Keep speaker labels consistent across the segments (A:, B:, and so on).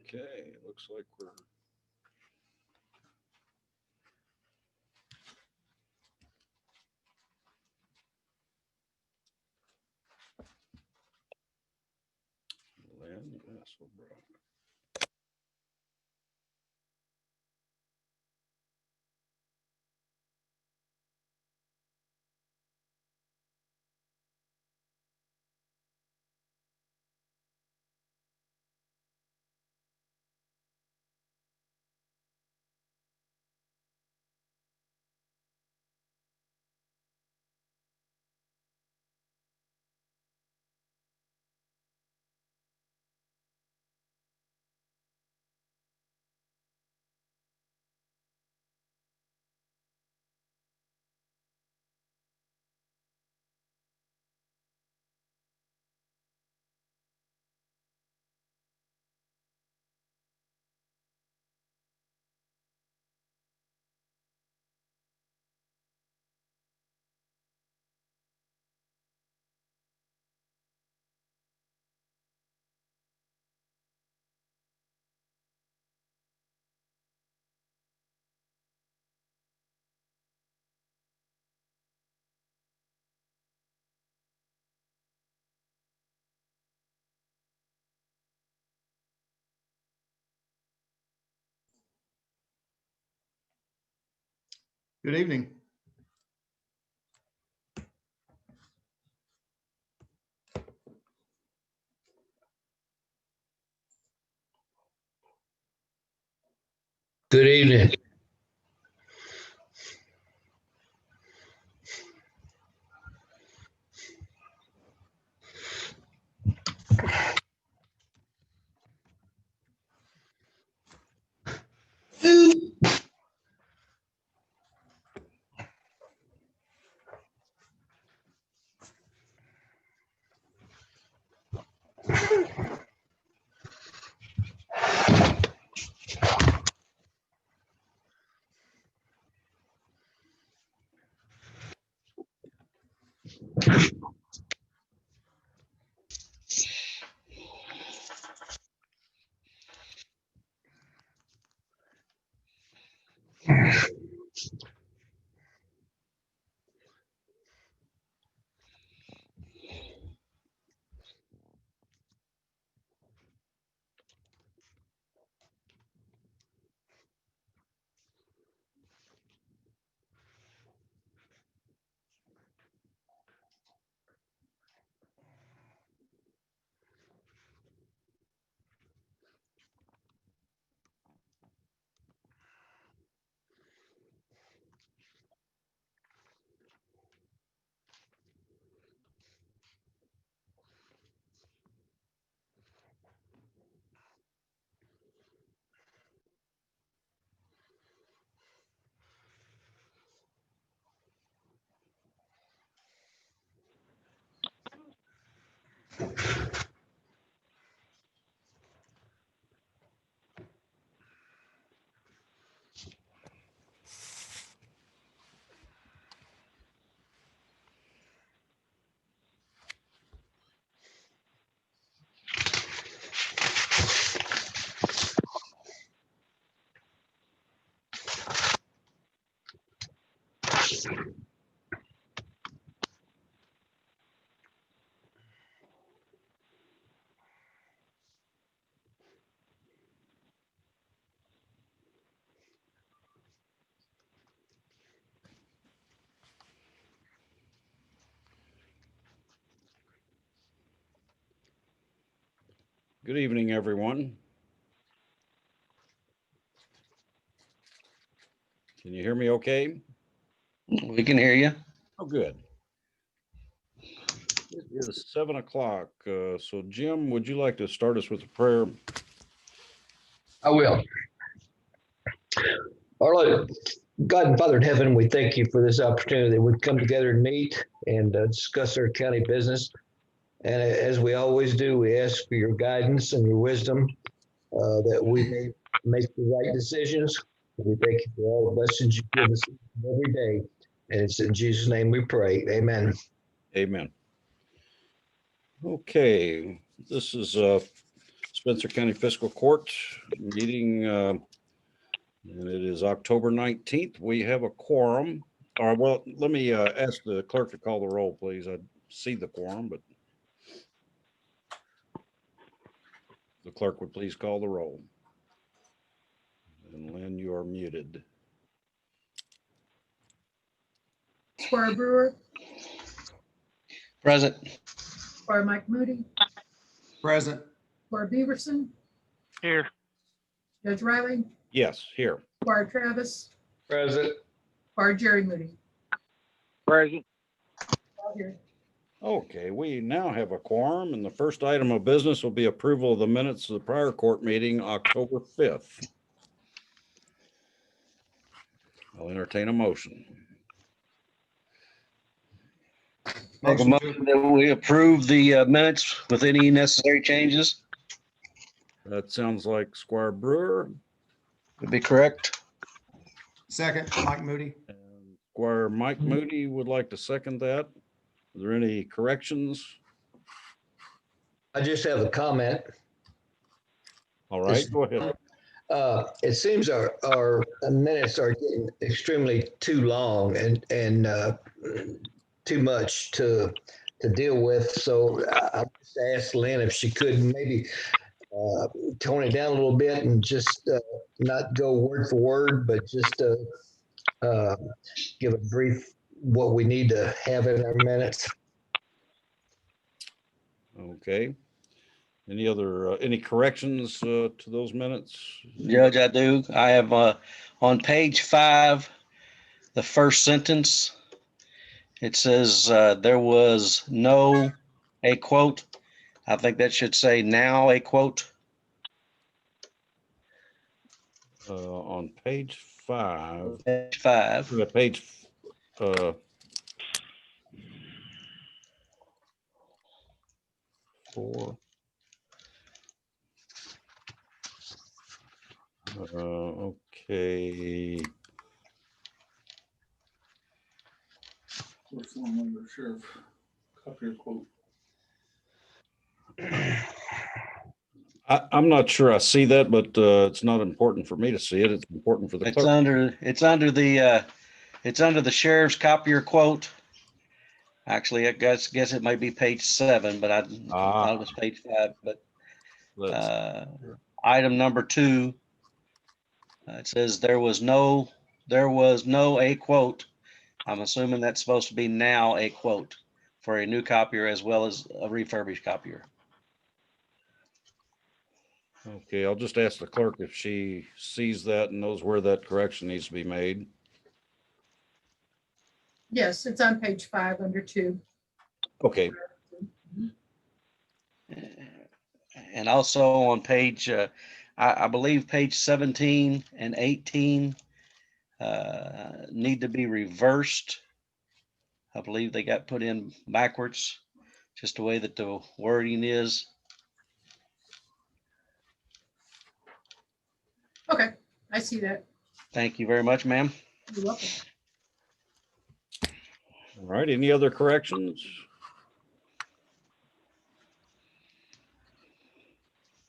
A: Okay, looks like we're Lynn, yes, we're brought.
B: Good evening.
C: Good evening.
A: Good evening, everyone. Can you hear me okay?
C: We can hear you.
A: Oh, good. It is 7 o'clock. So Jim, would you like to start us with a prayer?
C: I will. Our Lord, God and Father in heaven, we thank you for this opportunity that we come together and meet and discuss our county business. And as we always do, we ask for your guidance and your wisdom that we may make the right decisions. We thank you for all the blessings you give us every day. And it's in Jesus' name we pray. Amen.
A: Amen. Okay, this is Spencer County Fiscal Court meeting, and it is October 19th. We have a quorum. All right, well, let me ask the clerk to call the roll, please. I see the quorum, but the clerk would please call the roll. And Lynn, you are muted.
B: Squire Brewer,
D: Present.
B: Squire Mike Moody,
E: Present.
B: Squire Beaverson,
F: Here.
B: Judge Riley,
A: Yes, here.
B: Squire Travis,
C: Present.
B: Squire Jerry Moody.
F: Present.
B: All here.
A: Okay, we now have a quorum, and the first item of business will be approval of the minutes of the prior court meeting, October 5th. I'll entertain a motion.
D: Make a
E: Motion
D: motion that we approve the minutes with any necessary changes.
A: That sounds like Squire Brewer.
D: Would be correct.
E: Second, Mike Moody.
A: And Squire Mike Moody would like to second that. Are there any corrections?
C: I just have a comment.
A: All right, go ahead.
C: It seems our minutes are getting extremely too long and too much to deal with. So I just asked Lynn if she could maybe tone it down a little bit and just not go word for word, but just give a brief what we need to have in our minutes.
A: Okay. Any other, any corrections to those minutes?
D: Judge, I do. I have on page 5, the first sentence. It says there was no a quote. I think that should say now a quote.
A: On page 5,
D: Page 5.
A: page, uh, 4. Okay.
G: What's the one under sheriff? Copy or quote.
A: I'm not sure I see that, but it's not important for me to see it. It's important for the
D: It's
A: clerk.
D: under the sheriff's copier quote. Actually, I guess it might be page 7, but I thought it was page 5. But
A: Let's-
D: item number 2, it says there was no a quote. I'm assuming that's supposed to be now a quote for a new copier as well as a refurbished copier.
A: Okay, I'll just ask the clerk if she sees that and knows where that correction needs to be made.
B: Yes, it's on page 5 under 2.
A: Okay,
D: And also on page, I believe page 17 and 18 need to be reversed. I believe they got put in backwards, just the way that the wording is.
B: Okay, I see that.
D: Thank you very much, ma'am.
B: You're welcome.
A: all right, any other corrections?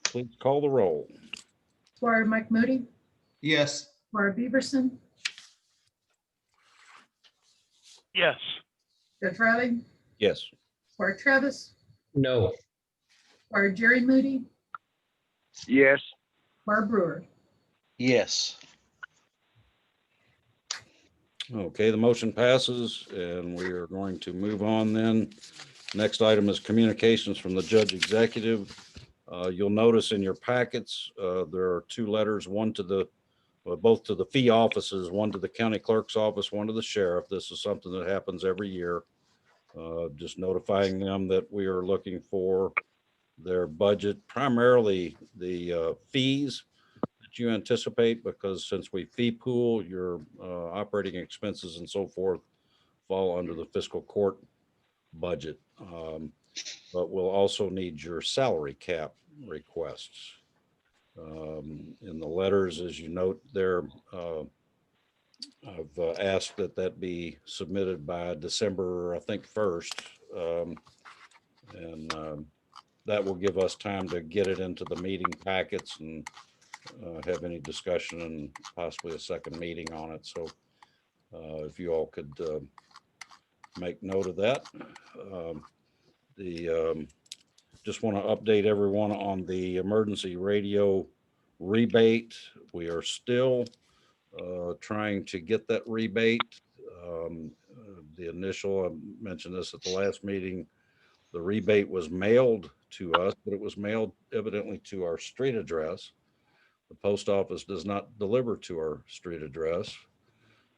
A: Please call the roll.
B: Squire Mike Moody,
E: Yes.
B: Squire Beaverson,
F: Yes.
B: Judge Riley,
A: Yes.
B: Squire Travis,
C: No.
B: Squire Jerry Moody,
F: Yes.
B: Squire Brewer.
D: Yes.
A: Okay, the motion passes and we are going to move on then. Next item is communications from the judge executive. You'll notice in your packets, there are 2 letters, one to the, both to the fee offices, one to the county clerk's office, one to the sheriff. This is something that happens every year. Just notifying them that we are looking for their budget, primarily the fees that you anticipate, because since we fee pool, your operating expenses and so forth fall under the fiscal court budget. But we'll also need your salary cap requests. In the letters, as you note there, I've asked that be submitted by December, I think, 1st. And that will give us time to get it into the meeting packets and have any discussion and possibly a second meeting on it. So if you all could make note of that. Just want to update everyone on the emergency radio rebate. We are still trying to get that rebate. The initial, I mentioned this at the last meeting, the rebate was mailed to us, but it was mailed evidently to our street address. The post office does not deliver to our street address.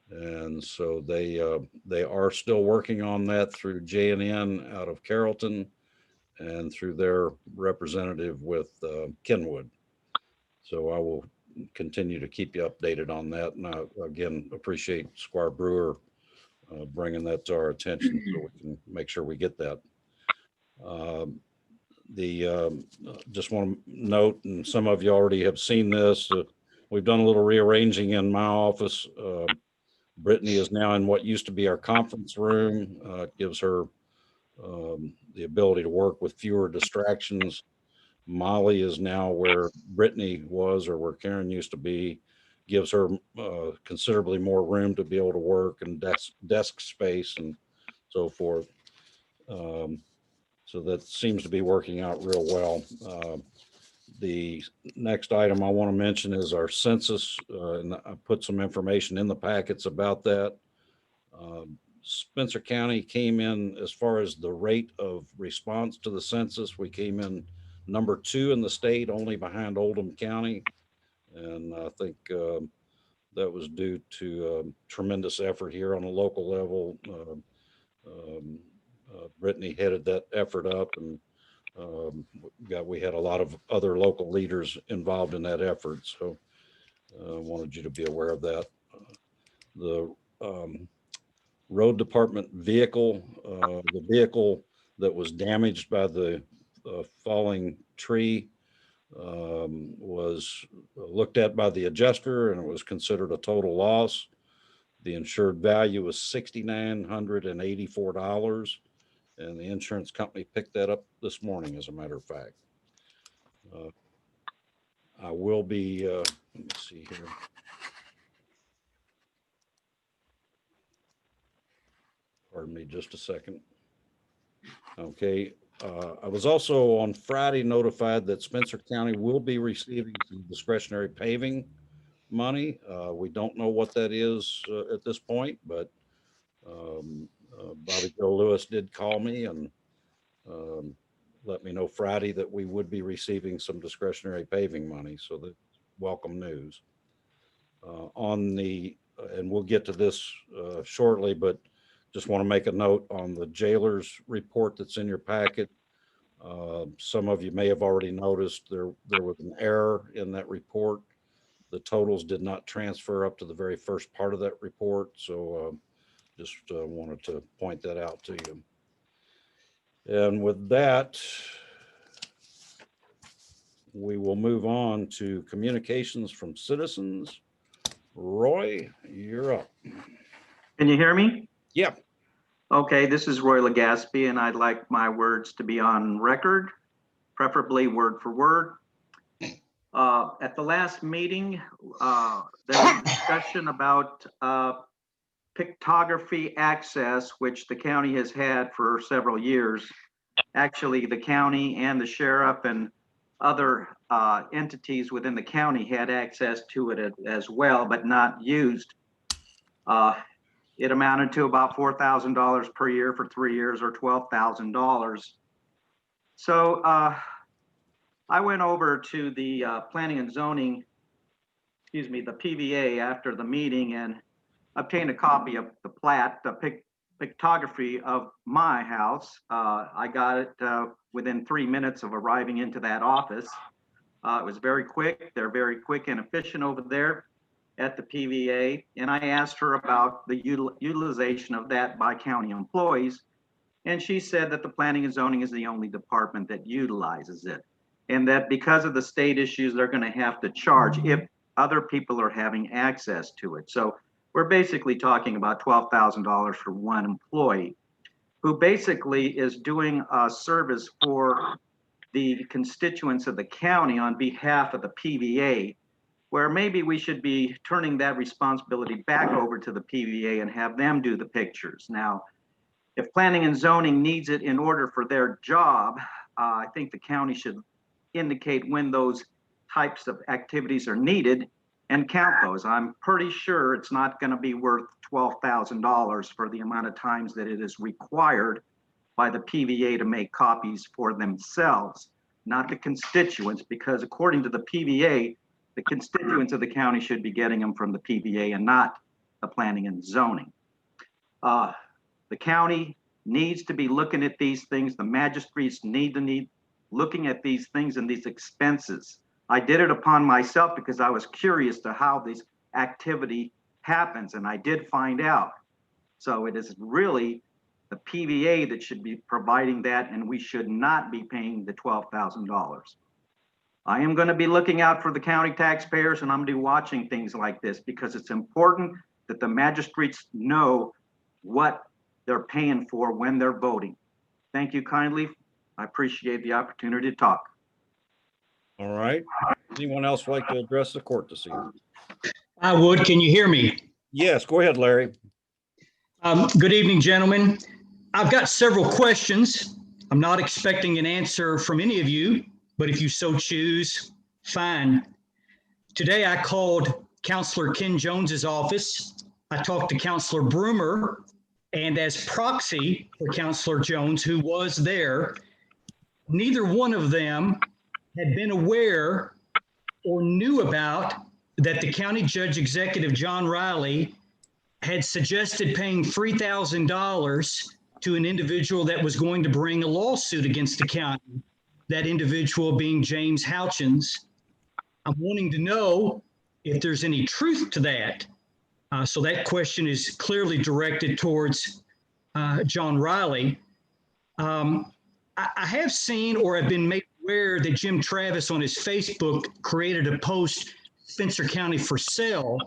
A: And so they are still working on that through J&N out of Carrollton and through their representative with Kenwood. So I will continue to keep you updated on that. And I, again, appreciate Squire Brewer bringing that to our attention so we can make sure we get that. Just want to note, and some of you already have seen this, we've done a little rearranging in my office. Brittany is now in what used to be our conference room. It gives her the ability to work with fewer distractions. Molly is now where Brittany was, or where Karen used to be, gives her considerably more room to be able to work and desk space and so forth. So that seems to be working out real well. The next item I want to mention is our census, and I put some information in the packets about that. Spencer County came in, as far as the rate of response to the census, we came in number 2 in the state, only behind Oldham County. And I think that was due to tremendous effort here on a local level. Brittany headed that effort up, and we had a lot of other local leaders involved in that effort. So I wanted you to be aware of that. The road department vehicle, the vehicle that was damaged by the falling tree was looked at by the adjuster, and it was considered a total loss. The insured value was $6,984, and the insurance company picked that up this morning, as a matter of fact. I will be, let me see here. Pardon me just a second. Okay. I was also on Friday notified that Spencer County will be receiving some discretionary paving money. We don't know what that is at this point, but Bobby Joe Lewis did call me and let me know Friday that we would be receiving some discretionary paving money. So that's welcome news. And we'll get to this shortly, but just want to make a note on the jailer's report that's in your packet. Some of you may have already noticed there was an error in that report. The totals did not transfer up to the very first part of that report. So just wanted to point that out to you. And with that, we will move on to communications from citizens. Roy, you're up.
H: Can you hear me?
A: Yeah.
H: Okay, this is Roy Legaspi, and I'd like my words to be on record, preferably word for word. At the last meeting, there was discussion about pictography access, which the county has had for several years. Actually, the county and the sheriff and other entities within the county had access to it as well, but not used. It amounted to about $4,000 per year for 3 years, or $12,000. So I went over to the planning and zoning, the PVA, after the meeting, and obtained a copy of the plat, the pictography of my house. I got it within 3 minutes of arriving into that office. It was very quick. They're very quick and efficient over there at the PVA. And I asked her about the utilization of that by county employees. And she said that the planning and zoning is the only department that utilizes it. And that because of the state issues, they're going to have to charge if other people are having access to it. So we're basically talking about $12,000 for one employee, who basically is doing a service for the constituents of the county on behalf of the PVA, where maybe we should be turning that responsibility back over to the PVA and have them do the pictures. Now, if planning and zoning needs it in order for their job, I think the county should indicate when those types of activities are needed and count those. I'm pretty sure it's not going to be worth $12,000 for the amount of times that it is required by the PVA to make copies for themselves, not the constituents, because according to the PVA, the constituents of the county should be getting them from the PVA and not the planning and zoning. The county needs to be looking at these things. The magistrates need to be looking at these things and these expenses. I did it upon myself because I was curious to how this activity happens, and I did find out. So it is really the PVA that should be providing that, and we should not be paying the $12,000. I am going to be looking out for the county taxpayers, and I'm going to be watching things like this because it's important that the magistrates know what they're paying for when they're voting. Thank you kindly. I appreciate the opportunity to talk.
A: All right. Anyone else like to address the court this evening?
I: I would. Can you hear me?
A: Yes, go ahead, Larry.
I: Good evening, gentlemen. I've got several questions. I'm not expecting an answer from any of you, but if you so choose, fine. Today I called Counselor Ken Jones's office. I talked to Counselor Broomer, and as proxy for Counselor Jones, who was there, neither one of them had been aware or knew about that the county judge executive, John Riley, had suggested paying $3,000 to an individual that was going to bring a lawsuit against the county, that individual being James Houchins. I'm wanting to know if there's any truth to that. So that question is clearly directed towards John Riley. I have seen or have been made aware that Jim Travis on his Facebook created a post, Spencer County for sale.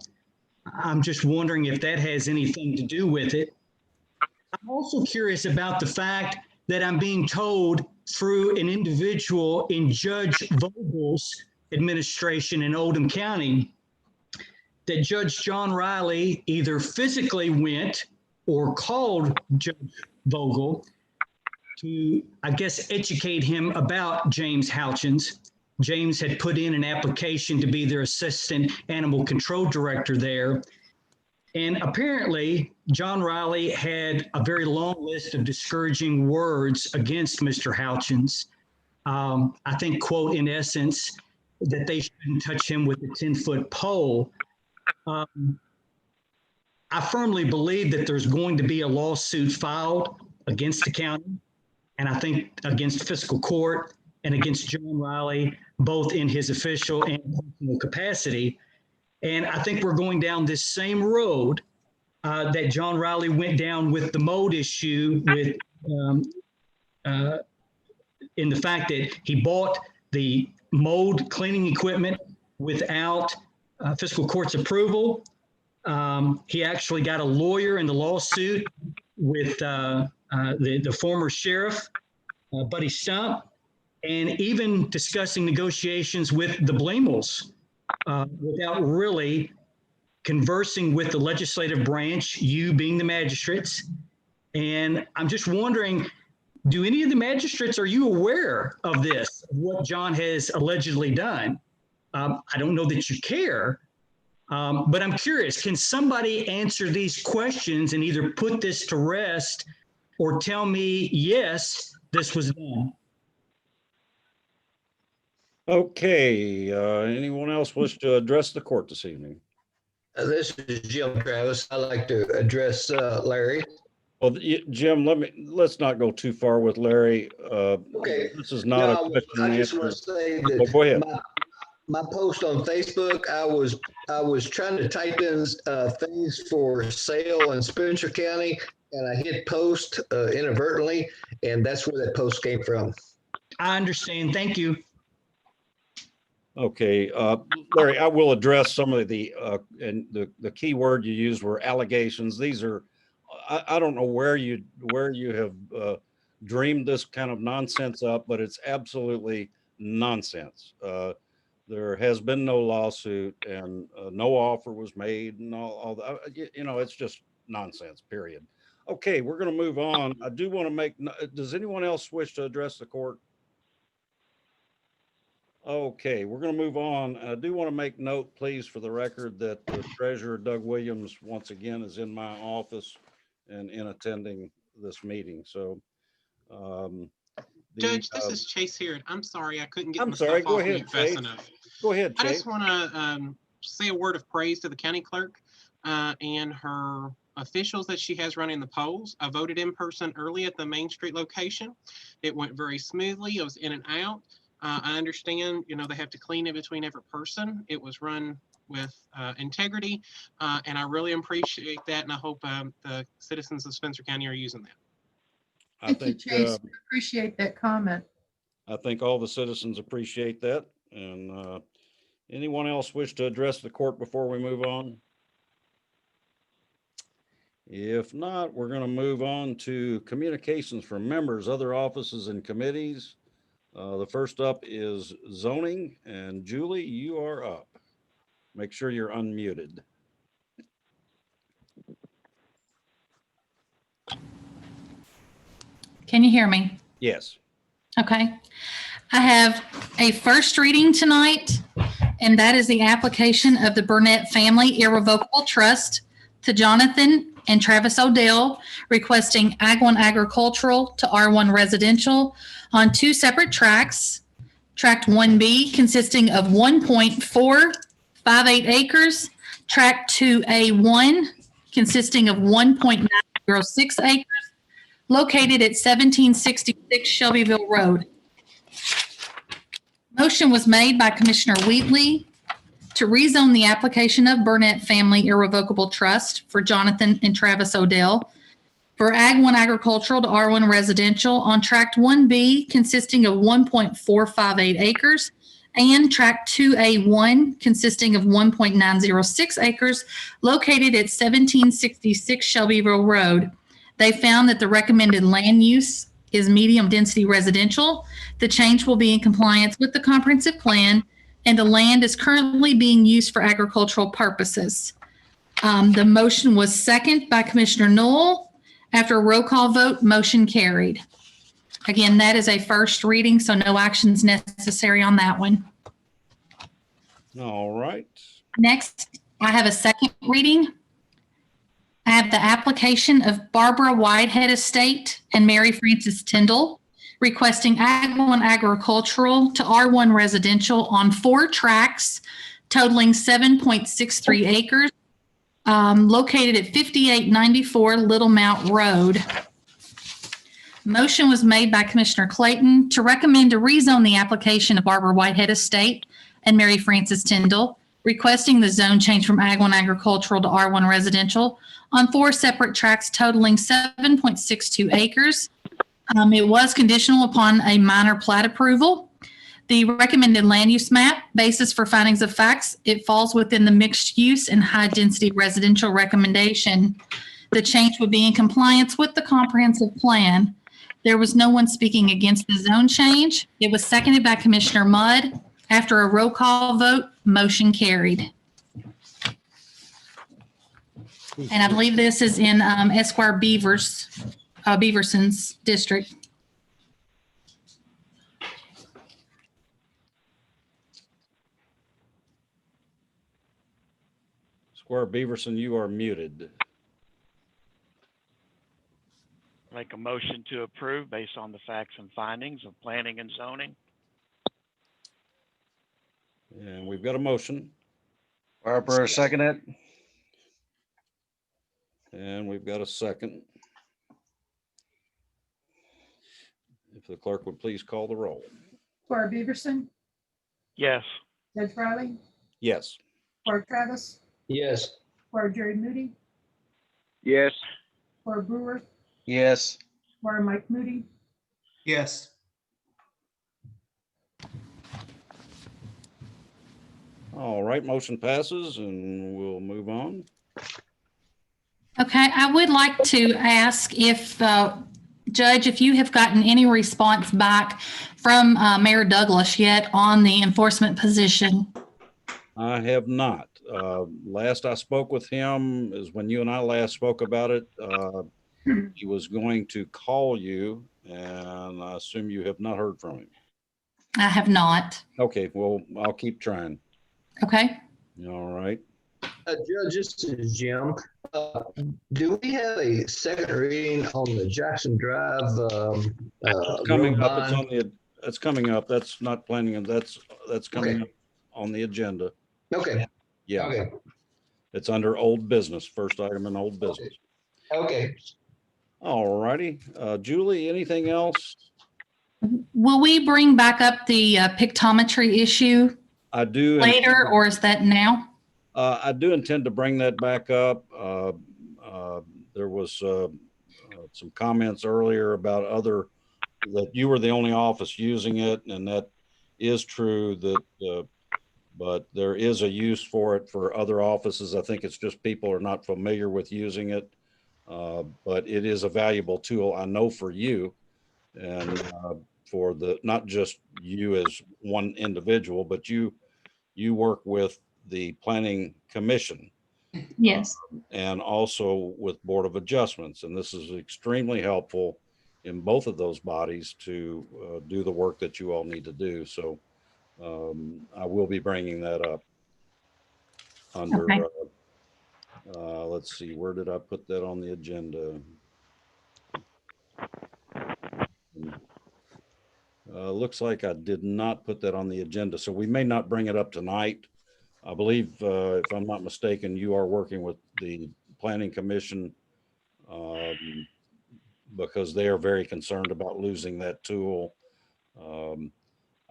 I: I'm just wondering if that has anything to do with it. I'm also curious about the fact that I'm being told through an individual in Judge Vogel's administration in Oldham County that Judge John Riley either physically went or called Judge Vogel to, I guess, educate him about James Houchins. James had put in an application to be their assistant animal control director there. And apparently, John Riley had a very long list of discouraging words against Mr. Houchins. I think, quote, in essence, that they shouldn't touch him with a 10-foot pole. I firmly believe that there's going to be a lawsuit filed against the county, and I think against fiscal court and against John Riley, both in his official and personal capacity. And I think we're going down this same road that John Riley went down with the mold issue with in the fact that he bought the mold cleaning equipment without fiscal court's approval. He actually got a lawyer in the lawsuit with the former sheriff, Buddy Stump, and even discussing negotiations with the Blamels without really conversing with the legislative branch, you being the magistrates. And I'm just wondering, do any of the magistrates, are you aware of this, of what John has allegedly done? I don't know that you care, but I'm curious, can somebody answer these questions and either put this to rest or tell me, yes, this was done?
A: Okay, anyone else wish to address the court this evening?
C: This is Jim Travis. I'd like to address Larry.
A: Well, Jim, let's not go too far with Larry.
C: Okay.
A: This is not a question and
C: I just
A: answer.
C: want to say
A: Oh,
C: that
A: go ahead.
C: my post on Facebook, I was trying to type in things for sale in Spencer County, and I hit post inadvertently, and that's where that post came from.
I: I understand. Thank you.
A: Okay, Larry, I will address some of the, and the key word you used were allegations. These are, I don't know where you have dreamed this kind of nonsense up, but it's absolutely nonsense. There has been no lawsuit and no offer was made and all that. You know, it's just nonsense, period. Okay, we're going to move on. I do want to make, does anyone else wish to address the court? Okay, we're going to move on. I do want to make note, please, for the record, that the treasurer, Doug Williams, once again is in my office and in attending this meeting. So,
J: Judge, this is Chase here. I'm sorry I couldn't get
A: I'm
J: my
A: sorry,
J: stuff
A: go
J: off
A: ahead,
J: mute fast
A: Chase.
J: enough.
A: Go ahead,
J: I
A: Chase.
J: just want to say a word of praise to the county clerk and her officials that she has running the polls. I voted in person early at the Main Street location. It went very smoothly. It was in and out. I understand, you know, they have to clean in between every person. It was run with integrity, and I really appreciate that. And I hope the citizens of Spencer County are using that.
B: Thank you, Chase. We appreciate that comment.
A: I think all the citizens appreciate that. And anyone else wish to address the court before we move on? If not, we're going to move on to communications from members, other offices and committees. The first up is zoning, and Julie, you are up. Make sure you're unmuted.
K: Can you hear me?
A: Yes.
K: Okay. I have a first reading tonight, and that is the application of the Burnett Family Irrevocable Trust to Jonathan and Travis Odell, requesting Ag 1 agricultural to R1 residential on two separate tracts. Tract 1B consisting of 1.458 acres, Tract 2A1 consisting of 1.906 acres, located at 1766 Shelbyville Road. Motion was made by Commissioner Wheatley to rezone the application of Burnett Family Irrevocable Trust for Jonathan and Travis Odell for Ag 1 agricultural to R1 residential on Tract 1B consisting of 1.458 acres and Tract 2A1 consisting of 1.906 acres located at 1766 Shelbyville Road. They found that the recommended land use is medium density residential. The change will be in compliance with the comprehensive plan, and the land is currently being used for agricultural purposes. The motion was seconded by Commissioner Knoll. After a roll call vote, motion carried. Again, that is a first reading, so no actions necessary on that one.
A: All right.
K: Next, I have a second reading. I have the application of Barbara Whitehead Estate and Mary Frances Tyndall requesting Ag 1 agricultural to R1 residential on 4 tracts totaling 7.63 acres, located at 5894 Little Mount Road. Motion was made by Commissioner Clayton to recommend to rezone the application of Barbara Whitehead Estate and Mary Frances Tyndall, requesting the zone change from Ag 1 agricultural to R1 residential on 4 separate tracts totaling 7.62 acres. It was conditional upon a minor plat approval. The recommended land use map, basis for findings of facts, it falls within the mixed use and high density residential recommendation. The change would be in compliance with the comprehensive plan. There was no one speaking against the zone change. It was seconded by Commissioner Mudd. After a roll call vote, motion carried. And I believe this is in Esquire Beaverson's district.
A: Squire Beaverson, you are muted.
F: Make a motion to approve based on the facts and findings of planning and zoning.
A: And we've got a motion.
D: Barbara, second it.
A: And we've got a second. If the clerk would please call the roll.
B: Squire Beaverson,
F: Yes.
B: Judge Riley,
A: Yes.
B: Squire Travis,
C: Yes.
B: Squire Jerry Moody,
F: Yes.
B: Squire Brewer,
D: Yes.
B: Squire Mike Moody,
E: Yes.
A: All right, motion passes and we'll move on.
K: Okay, I would like to ask if Judge, if you have gotten any response back from Mayor Douglas yet on the enforcement position.
A: I have not. Last I spoke with him is when you and I last spoke about it. He was going to call you, and I assume you have not heard from him.
K: I have not.
A: Okay, well, I'll keep trying.
K: Okay.
A: All right.
C: Judge, this is Jim. Do we have a second reading on the Jackson Drive
A: Coming
C: road
A: up, it's
C: bond?
A: on the, it's coming up. That's not planning, and that's coming
C: Okay.
A: up on the agenda.
C: Okay.
A: Yeah,
C: Okay.
A: it's under old business, first item in old business.
C: Okay.
A: All righty. Julie, anything else?
K: Will we bring back up the pictometry issue
A: I do.
K: later, or is that now?
A: I do intend to bring that back up. There was some comments earlier about that you were the only office using it, and that is true, that but there is a use for it for other offices. I think it's just people are not familiar with using it, but it is a valuable tool, I know, for you, and for not just you as one individual, but you work with the Planning Commission.
K: Yes.
A: And also with Board of Adjustments. And this is extremely helpful in both of those bodies to do the work that you all need to do. So I will be bringing that up under,
K: Okay.
A: let's see, where did I put that on the agenda? Looks like I did not put that on the agenda, so we may not bring it up tonight. I believe, if I'm not mistaken, you are working with the Planning Commission because they are very concerned about losing that tool.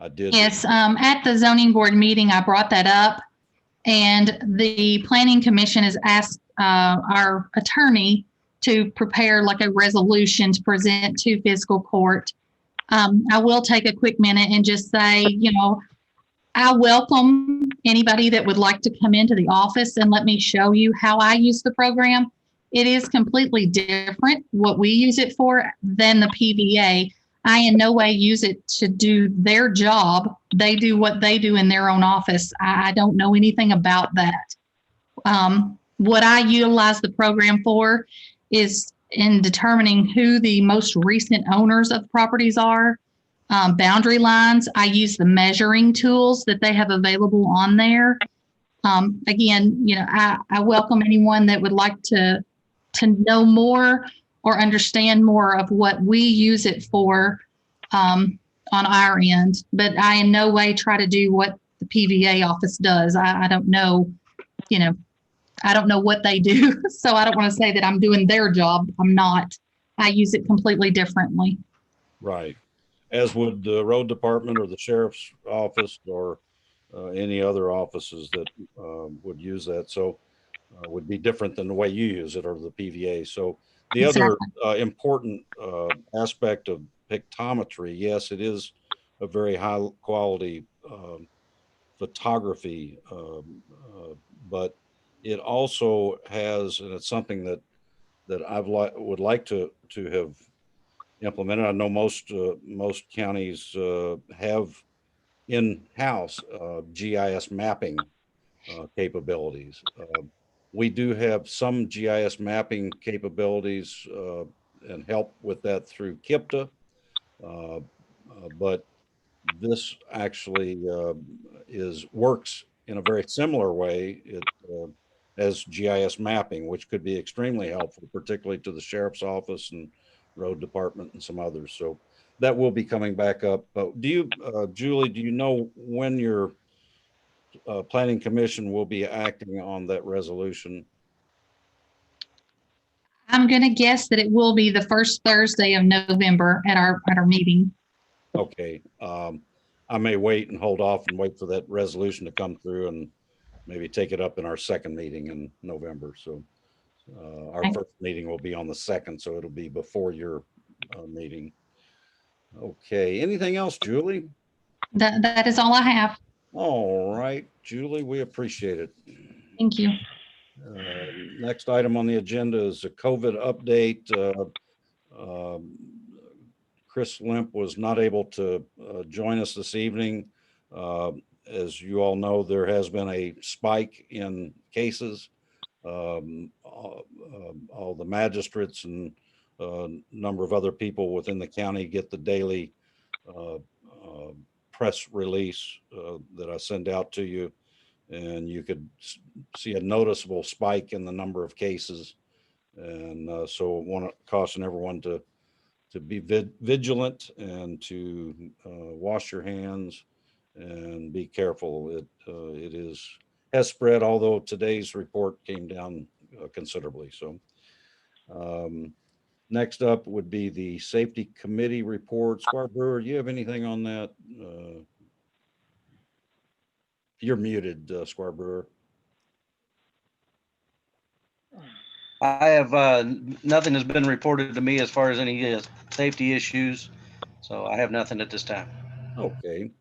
A: I did.
K: Yes, at the zoning board meeting, I brought that up, and the planning commission has asked our attorney to prepare like a resolution to present to fiscal court. I will take a quick minute and just say, I welcome anybody that would like to come into the office and let me show you how I use the program. It is completely different what we use it for than the PVA. I in no way use it to do their job. They do what they do in their own office. I don't know anything about that. What I utilize the program for is in determining who the most recent owners of properties are. Boundary lines, I use the measuring tools that they have available on there. Again, I welcome anyone that would like to know more or understand more of what we use it for on our end. But I in no way try to do what the PVA office does. I don't know, I don't know what they do. So I don't want to say that I'm doing their job. I'm not. I use it completely differently.
A: Right. As would the road department or the sheriff's office or any other offices that would use that. So would be different than the way you use it or the PVA. So the other important aspect of pictometry, yes, it is a very high quality photography, but it also has, and it's something that would like to have implemented. I know most counties have in-house GIS mapping capabilities. We do have some GIS mapping capabilities and help with that through KIPTA, but this actually works in a very similar way as GIS mapping, which could be extremely helpful, particularly to the sheriff's office and road department and some others. So that will be coming back up. But do you, Julie, do you know when your planning commission will be acting on that resolution?
K: I'm going to guess that it will be the first Thursday of November at our meeting.
A: Okay. I may wait and hold off and wait for that resolution to come through and maybe take it up in our second meeting in November. So our first meeting will be on the 2nd, so it'll be before your meeting. Okay. Anything else, Julie?
K: That is all I have.
A: All right, Julie, we appreciate it.
K: Thank you.
A: Next item on the agenda is a COVID update. Chris Limp was not able to join us this evening. As you all know, there has been a spike in cases. All the magistrates and a number of other people within the county get the daily press release that I send out to you, and you could see a noticeable spike in the number of cases. And so I want to caution everyone to be vigilant and to wash your hands and be careful. It has spread, although today's report came down considerably. So next up would be the Safety Committee report. Squire Brewer, do you have anything on that? You're muted, Squire Brewer.
D: I have, nothing has been reported to me as far as any safety issues. So I have nothing at this time.
A: Okay.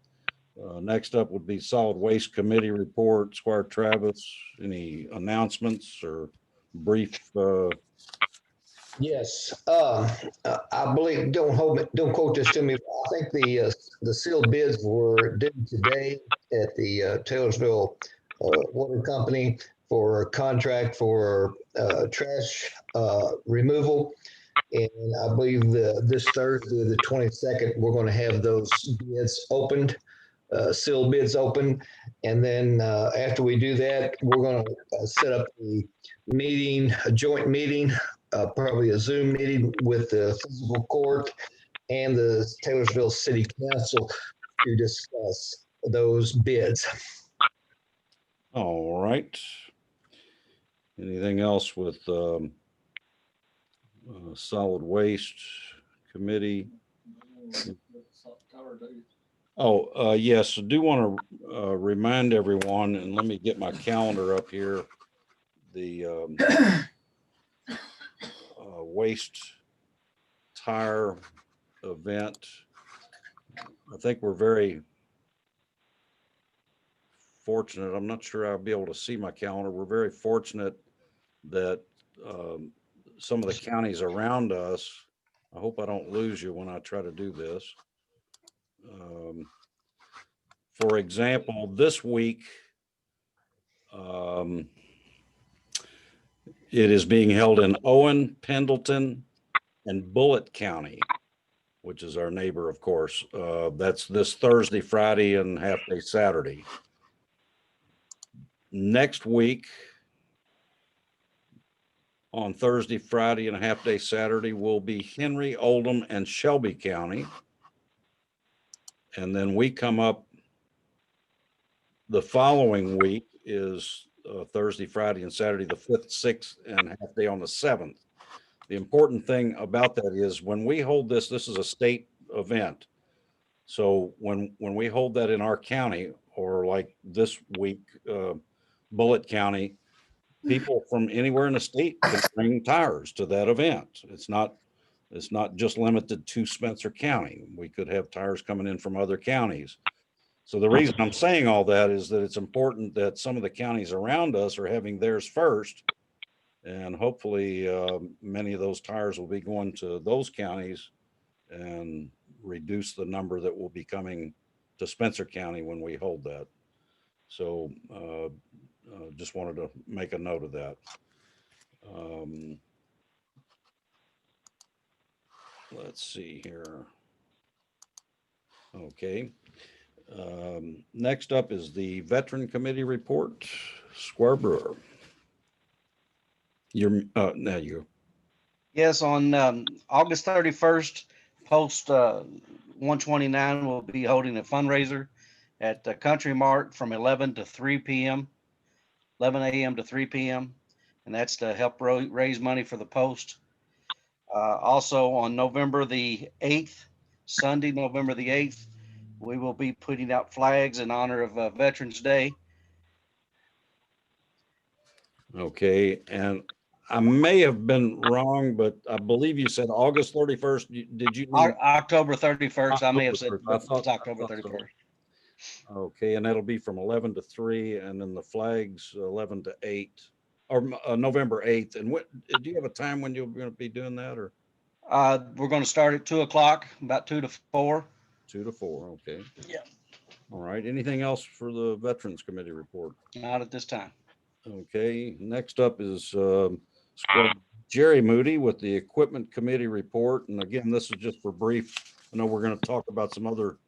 A: Next up would be Solid Waste Committee report. Squire Travis, any announcements or brief?
C: Yes, I believe, don't quote this to me, but I think the sealed bids were due today at the Taylorsville Water Company for a contract for trash removal. And I believe this Thursday, the 22nd, we're going to have those bids opened, sealed bids open. And then after we do that, we're going to set up a joint meeting, probably a Zoom meeting with the Fiscal Court and the Taylorsville City Council to discuss those bids.
A: All right. Anything else with Solid Waste Committee? Oh, yes, I do want to remind everyone, and let me get my calendar up here. The waste tire event. I think we're very fortunate. I'm not sure I'll be able to see my calendar. We're very fortunate that some of the counties around us, I hope I don't lose you when I try to do this. For example, this week, it is being held in Owen, Pendleton, and Bullitt County, which is our neighbor, of course. That's this Thursday, Friday, and half day Saturday. Next week, on Thursday, Friday, and a half day Saturday, will be Henry, Oldham, and Shelby County. And then we come up the following week is Thursday, Friday, and Saturday, the 5th, 6th, and half day on the 7th. The important thing about that is when we hold this is a state event. So when we hold that in our county, or like this week, Bullitt County, people from anywhere in the state can bring tires to that event. It's not just limited to Spencer County. We could have tires coming in from other counties. So the reason I'm saying all that is that it's important that some of the counties around us are having theirs first. And hopefully many of those tires will be going to those counties and reduce the number that will be coming to Spencer County when we hold that. So just wanted to make a note of that. Let's see here. Okay. Next up is the Veteran Committee report. Squire Brewer. You're now you.
D: Yes, on August 31st, Post 129 will be holding a fundraiser at the Country Mart from 11 to 3 p.m., 11 a.m. to 3 p.m., and that's to help raise money for the Post. Also on November the 8th, Sunday, November the 8th, we will be putting out flags in honor of Veterans Day.
A: Okay, and I may have been wrong, but I believe you said August 31st. Did you mean
D: October 31st? I may have said
A: I thought
D: it's October 31st.
A: So. Okay, and that'll be from 11 to 3, and then the flags 11 to 8, or November 8th. And what do you have a time when you're going to be doing that, or?
D: We're going to start at 2 o'clock, about 2 to 4.
A: 2 to 4, okay.
D: Yeah.
A: All right, anything else for the Veterans Committee report?
D: Not at this time.
A: Okay, next up is Squad Jerry Moody with the Equipment Committee report. And again, this is just for brief. I know we're going to talk about some other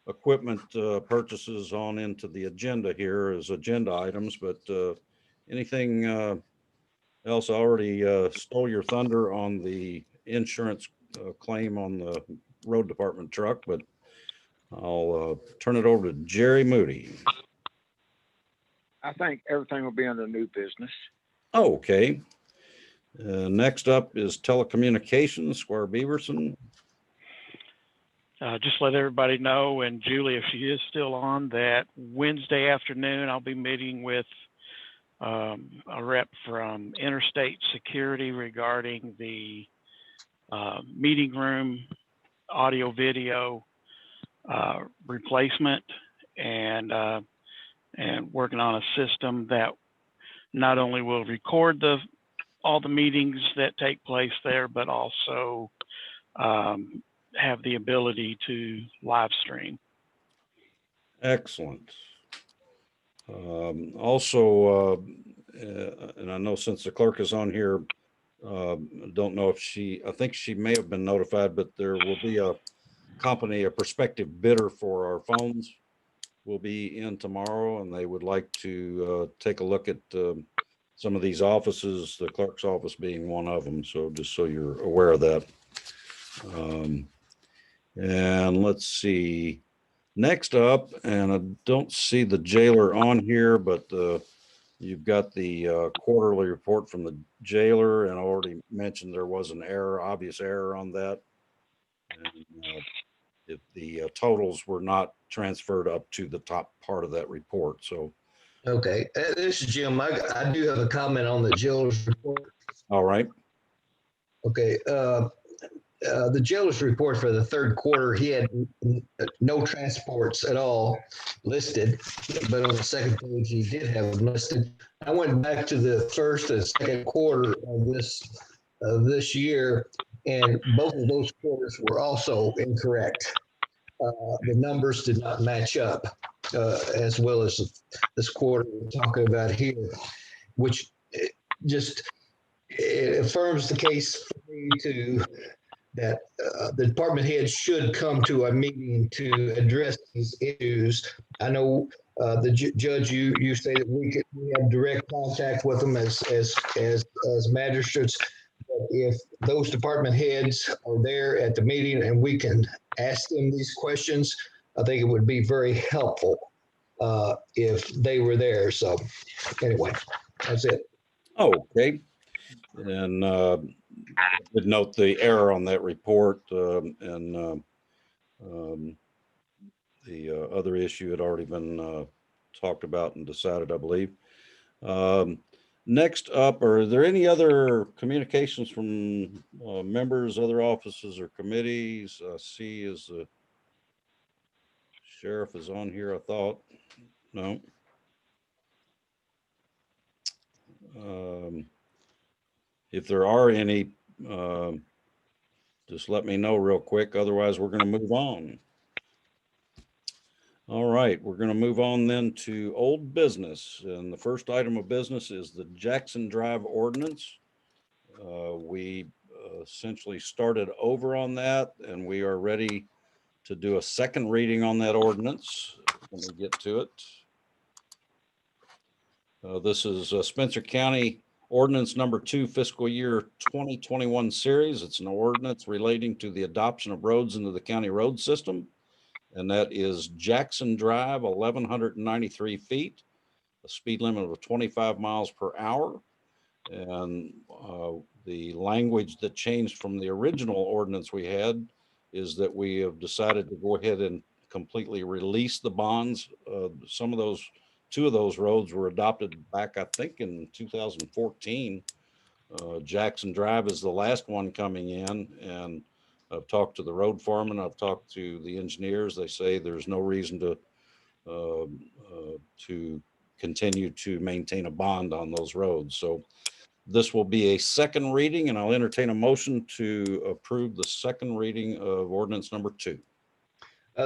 A: equipment purchases on into the agenda here as agenda items, but anything else? I already stole your thunder on the insurance claim on the road department truck, but I'll turn it over to Jerry Moody.
L: I think everything will be under new business.
A: Oh, okay. Next up is telecommunications, Squire Beaverson.
F: Just let everybody know, and Julie, if she is still on, that Wednesday afternoon, I'll be meeting with a rep from Interstate Security regarding the meeting room audio video replacement, and working on a system that not only will record all the meetings that take place there, but also have the ability to live stream.
A: Excellent. Also, and I know since the clerk is on here, don't know if I think she may have been notified, but there will be a prospective bidder for our phones will be in tomorrow, and they would like to take a look at some of these offices, the clerk's office being one of them. So just so you're aware of that. And let's see, next up, and I don't see the jailer on here, but you've got the quarterly report from the jailer, and I already mentioned there was an error, obvious error on that. And, if the totals were not transferred up to the top part of that report. So,
C: Okay, this is Jim. I do have a comment on the jailer's report.
A: All right.
C: Okay, the jailer's report for the third quarter, he had no transports at all listed, but on the second page, he did have them listed. I went back to the first and second quarter of this year, and both of those quarters were also incorrect. The numbers did not match up as well as this quarter we're talking about here, which just affirms the case for me that the department heads should come to a meeting to address these issues. I know the judge, you say that we have direct contact with them as magistrates. But if those department heads are there at the meeting and we can ask them these questions, I think it would be very helpful if they were there. So anyway, that's it.
A: Okay. And would note the error on that report, and the other issue had already been talked about and decided, I believe. Next up, are there any other communications from members, other offices or committees? See, is the sheriff is on here, I thought. No. If there are any, just let me know real quick. Otherwise, we're going to move on. All right, we're going to move on then to old business. And the first item of business is the Jackson Drive ordinance. We essentially started over on that, and we are ready to do a second reading on that ordinance. Let me get to it. This is Spencer County Ordinance number 2, fiscal year 2021 series. It's an ordinance relating to the adoption of roads into the county road system. And that is Jackson Drive, 1,193 feet, a speed limit of 25 miles per hour. And the language that changed from the original ordinance we had is that we have decided to go ahead and completely release the bonds. Two of those roads were adopted back, I think, in 2014. Jackson Drive is the last one coming in, and I've talked to the road foreman. I've talked to the engineers. They say there's no reason to continue to maintain a bond on those roads. So This will be a second reading, and I'll entertain a motion to approve the second reading of ordinance number 2.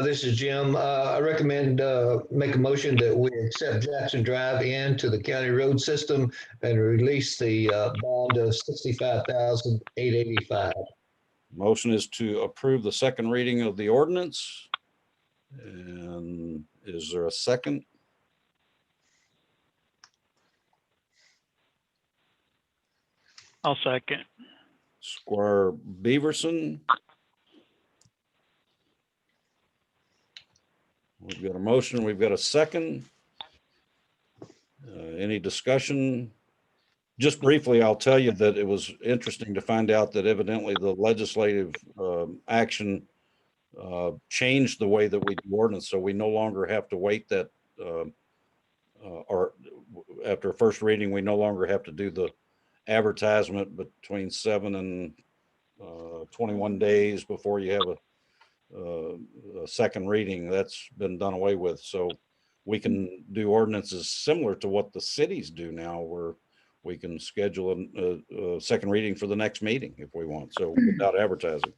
C: This is Jim. I recommend make a motion that we accept Jackson Drive into the county road system and release the bond of $65,885.
A: Motion is to approve the second reading of the ordinance. And is there a second?
F: I'll second.
A: Squire Beaverson. We've got a motion, we've got a second. Any discussion? Just briefly, I'll tell you that it was interesting to find out that evidently the legislative action changed the way that we do ordinance. So we no longer have to wait that, or after a first reading, we no longer have to do the advertisement between 7 and 21 days before you have a second reading. That's been done away with. So we can do ordinances similar to what the cities do now, where we can schedule a second reading for the next meeting if we want, so without advertising.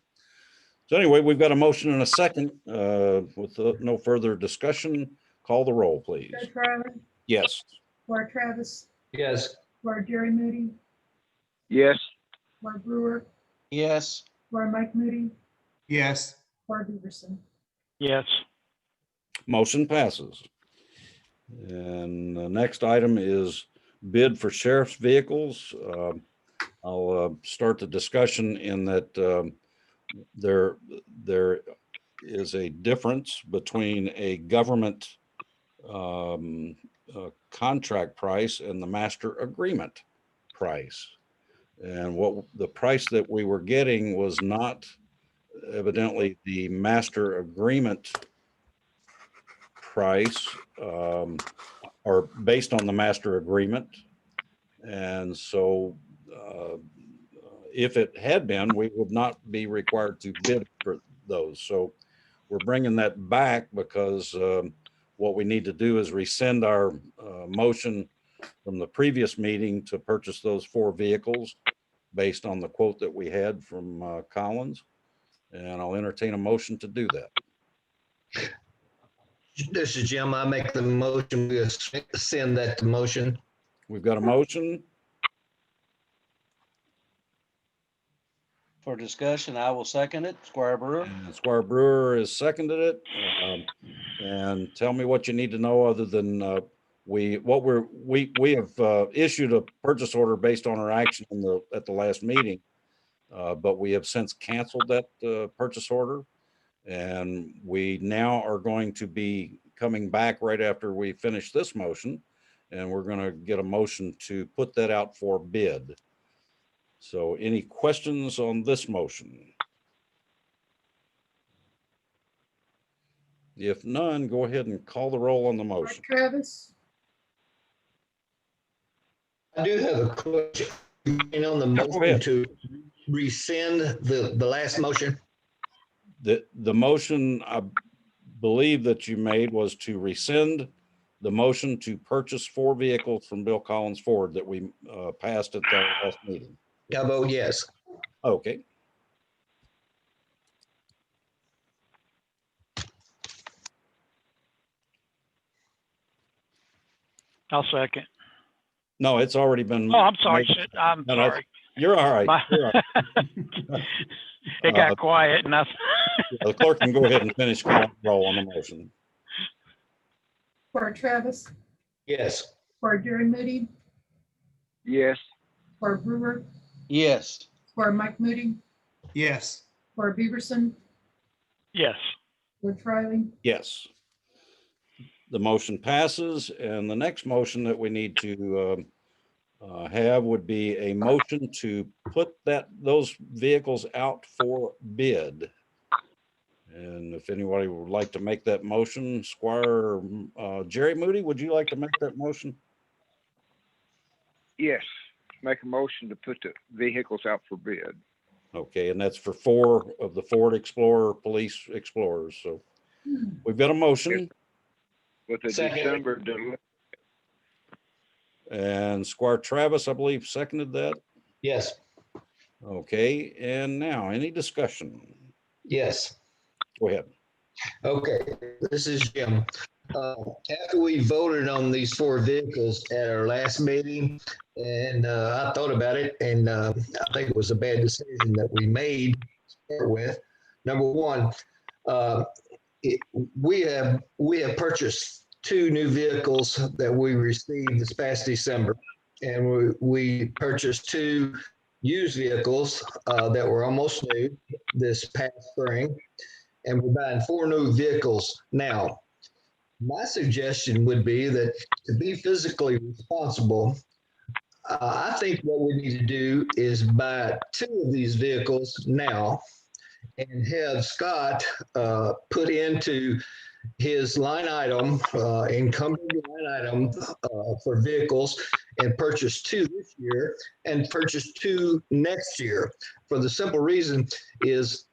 A: So anyway, we've got a motion and a second. With no further discussion, call the roll, please.
B: Judge Riley,
A: Yes.
B: Squire Travis,
C: Yes.
B: Squire Jerry Moody,
L: Yes.
B: Squire Brewer,
D: Yes.
B: Squire Mike Moody,
E: Yes.
B: Squire Beaverson.
F: Yes.
A: Motion passes. And the next item is bid for sheriff's vehicles. I'll start the discussion in that there is a difference between a government contract price and the master agreement price. And what the price that we were getting was not evidently the master agreement price, or based on the master agreement. And so if it had been, we would not be required to bid for those. So we're bringing that back because what we need to do is rescind our motion from the previous meeting to purchase those 4 vehicles based on the quote that we had from Collins. And I'll entertain a motion to do that.
C: This is Jim. I make the motion. We send that motion.
A: We've got a motion.
D: For discussion, I will second it. Squire Brewer.
A: And Squire Brewer has seconded it. And tell me what you need to know other than we have issued a purchase order based on our action at the last meeting, but we have since canceled that purchase order, and we now are going to be coming back right after we finish this motion, and we're going to get a motion to put that out for bid. So any questions on this motion? If none, go ahead and call the roll on the motion.
B: Travis,
C: I do have a question on the
A: Go
C: motion
A: ahead.
C: to rescind the last motion.
A: The motion I believe that you made was to rescind the motion to purchase 4 vehicles from Bill Collins Ford that we passed at the last meeting.
C: I vote yes.
A: Okay.
F: I'll second.
A: No, it's already been.
F: Oh, I'm sorry.
A: made.
F: Shit, I'm
A: No, no,
F: sorry.
A: You're all right.
F: My-
A: You're all right.
F: It got quiet and I.
A: The clerk can go ahead and finish calling the roll on the motion.
B: Squire Travis,
C: Yes.
B: Squire Jerry Moody,
L: Yes.
B: Squire Brewer,
D: Yes.
B: Squire Mike Moody,
E: Yes.
B: Squire Beaverson,
F: Yes.
B: Judge Riley,
A: Yes. The motion passes, and the next motion that we need to have would be a motion to put those vehicles out for bid. And if anybody would like to make that motion, Squire Jerry Moody, would you like to make that motion?
L: Yes. Make a motion to put the vehicles out for bid.
A: Okay, and that's for 4 of the Ford Explorer Police Explorers. So we've got a motion.
L: With the
C: Second.
L: December delivery.
A: And Squire Travis, I believe, seconded that.
C: Yes,
A: Okay, and now any discussion?
C: yes.
A: Go ahead.
C: Okay, this is Jim. After we voted on these four vehicles at our last meeting, and I thought about it, and I think it was a bad decision that we made to start with. Number one, uh, we have purchased two new vehicles that we received this past December, and we purchased two used vehicles that were almost new this past spring, and we're buying four new vehicles now. My suggestion would be that to be physically responsible, I think what we need to do is buy two of these vehicles now and have Scott put into his line item, encumbered line item for vehicles, and purchase two this year and purchase two next year. For the simple reason is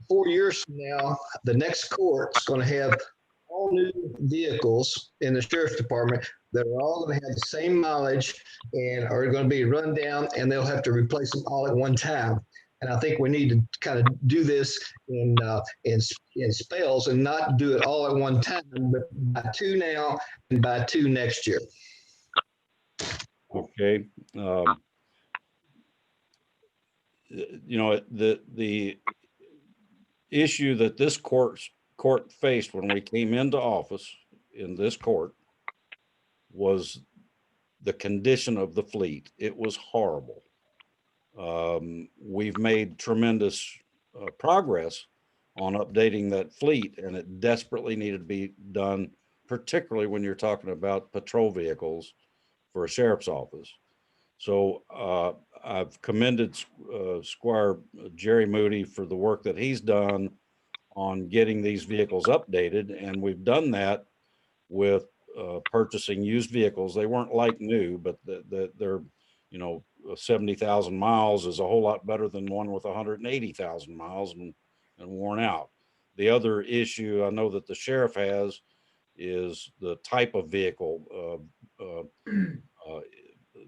C: 4 years from now, the next court's going to have all new vehicles in the sheriff's department that are all going to have the same mileage and are going to be run down, and they'll have to replace them all at one time. And I think we need to kind of do this in spells and not do it all at one time, but buy two now and buy two next year.
A: Okay. You know, the issue that this court faced when we came into office in this court was the condition of the fleet. It was horrible. We've made tremendous progress on updating that fleet, and it desperately needed to be done, particularly when you're talking about patrol vehicles for a sheriff's office. So I've commended Squire Jerry Moody for the work that he's done on getting these vehicles updated, and we've done that with purchasing used vehicles. They weren't like new, but they're, you know, 70,000 miles is a whole lot better than one with 180,000 miles and worn out. The other issue I know that the sheriff has is the type of vehicle.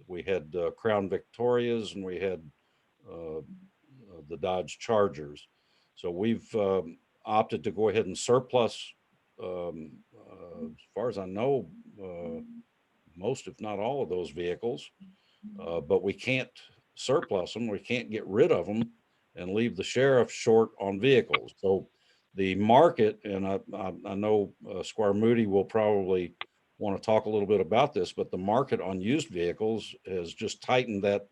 A: We had Crown Victorias and we had the Dodge Chargers. So we've opted to go ahead and surplus, as far as I know, most, if not all of those vehicles. But we can't surplus them. We can't get rid of them and leave the sheriff short on vehicles. So the market, and I know Squire Moody will probably want to talk a little bit about this, but the market on used vehicles has just tightened that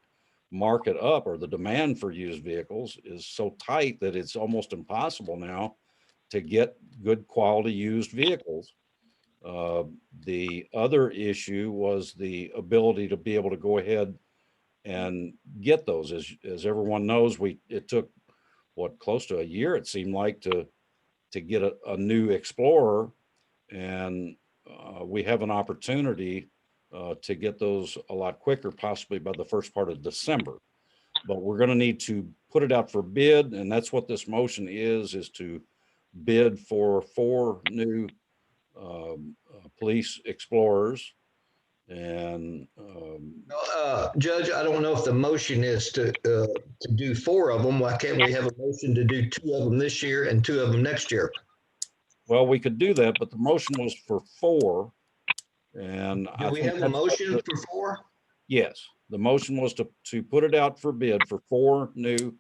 A: market up, or the demand for used vehicles is so tight that it's almost impossible now to get good quality used vehicles. The other issue was the ability to be able to go ahead and get those. As everyone knows, it took close to a year, it seemed like, to get a new Explorer, and we have an opportunity to get those a lot quicker, possibly by the first part of December. But we're going to need to put it out for bid, and that's what this motion is to bid for 4 new police Explorers. And
C: Judge, I don't know if the motion is to do 4 of them. Why can't we have a motion to do 2 of them this year and 2 of them next year?
A: Well, we could do that, but the motion was for 4. And
C: do we have a motion for 4?
A: Yes, the motion was to put it out for bid for 4 new.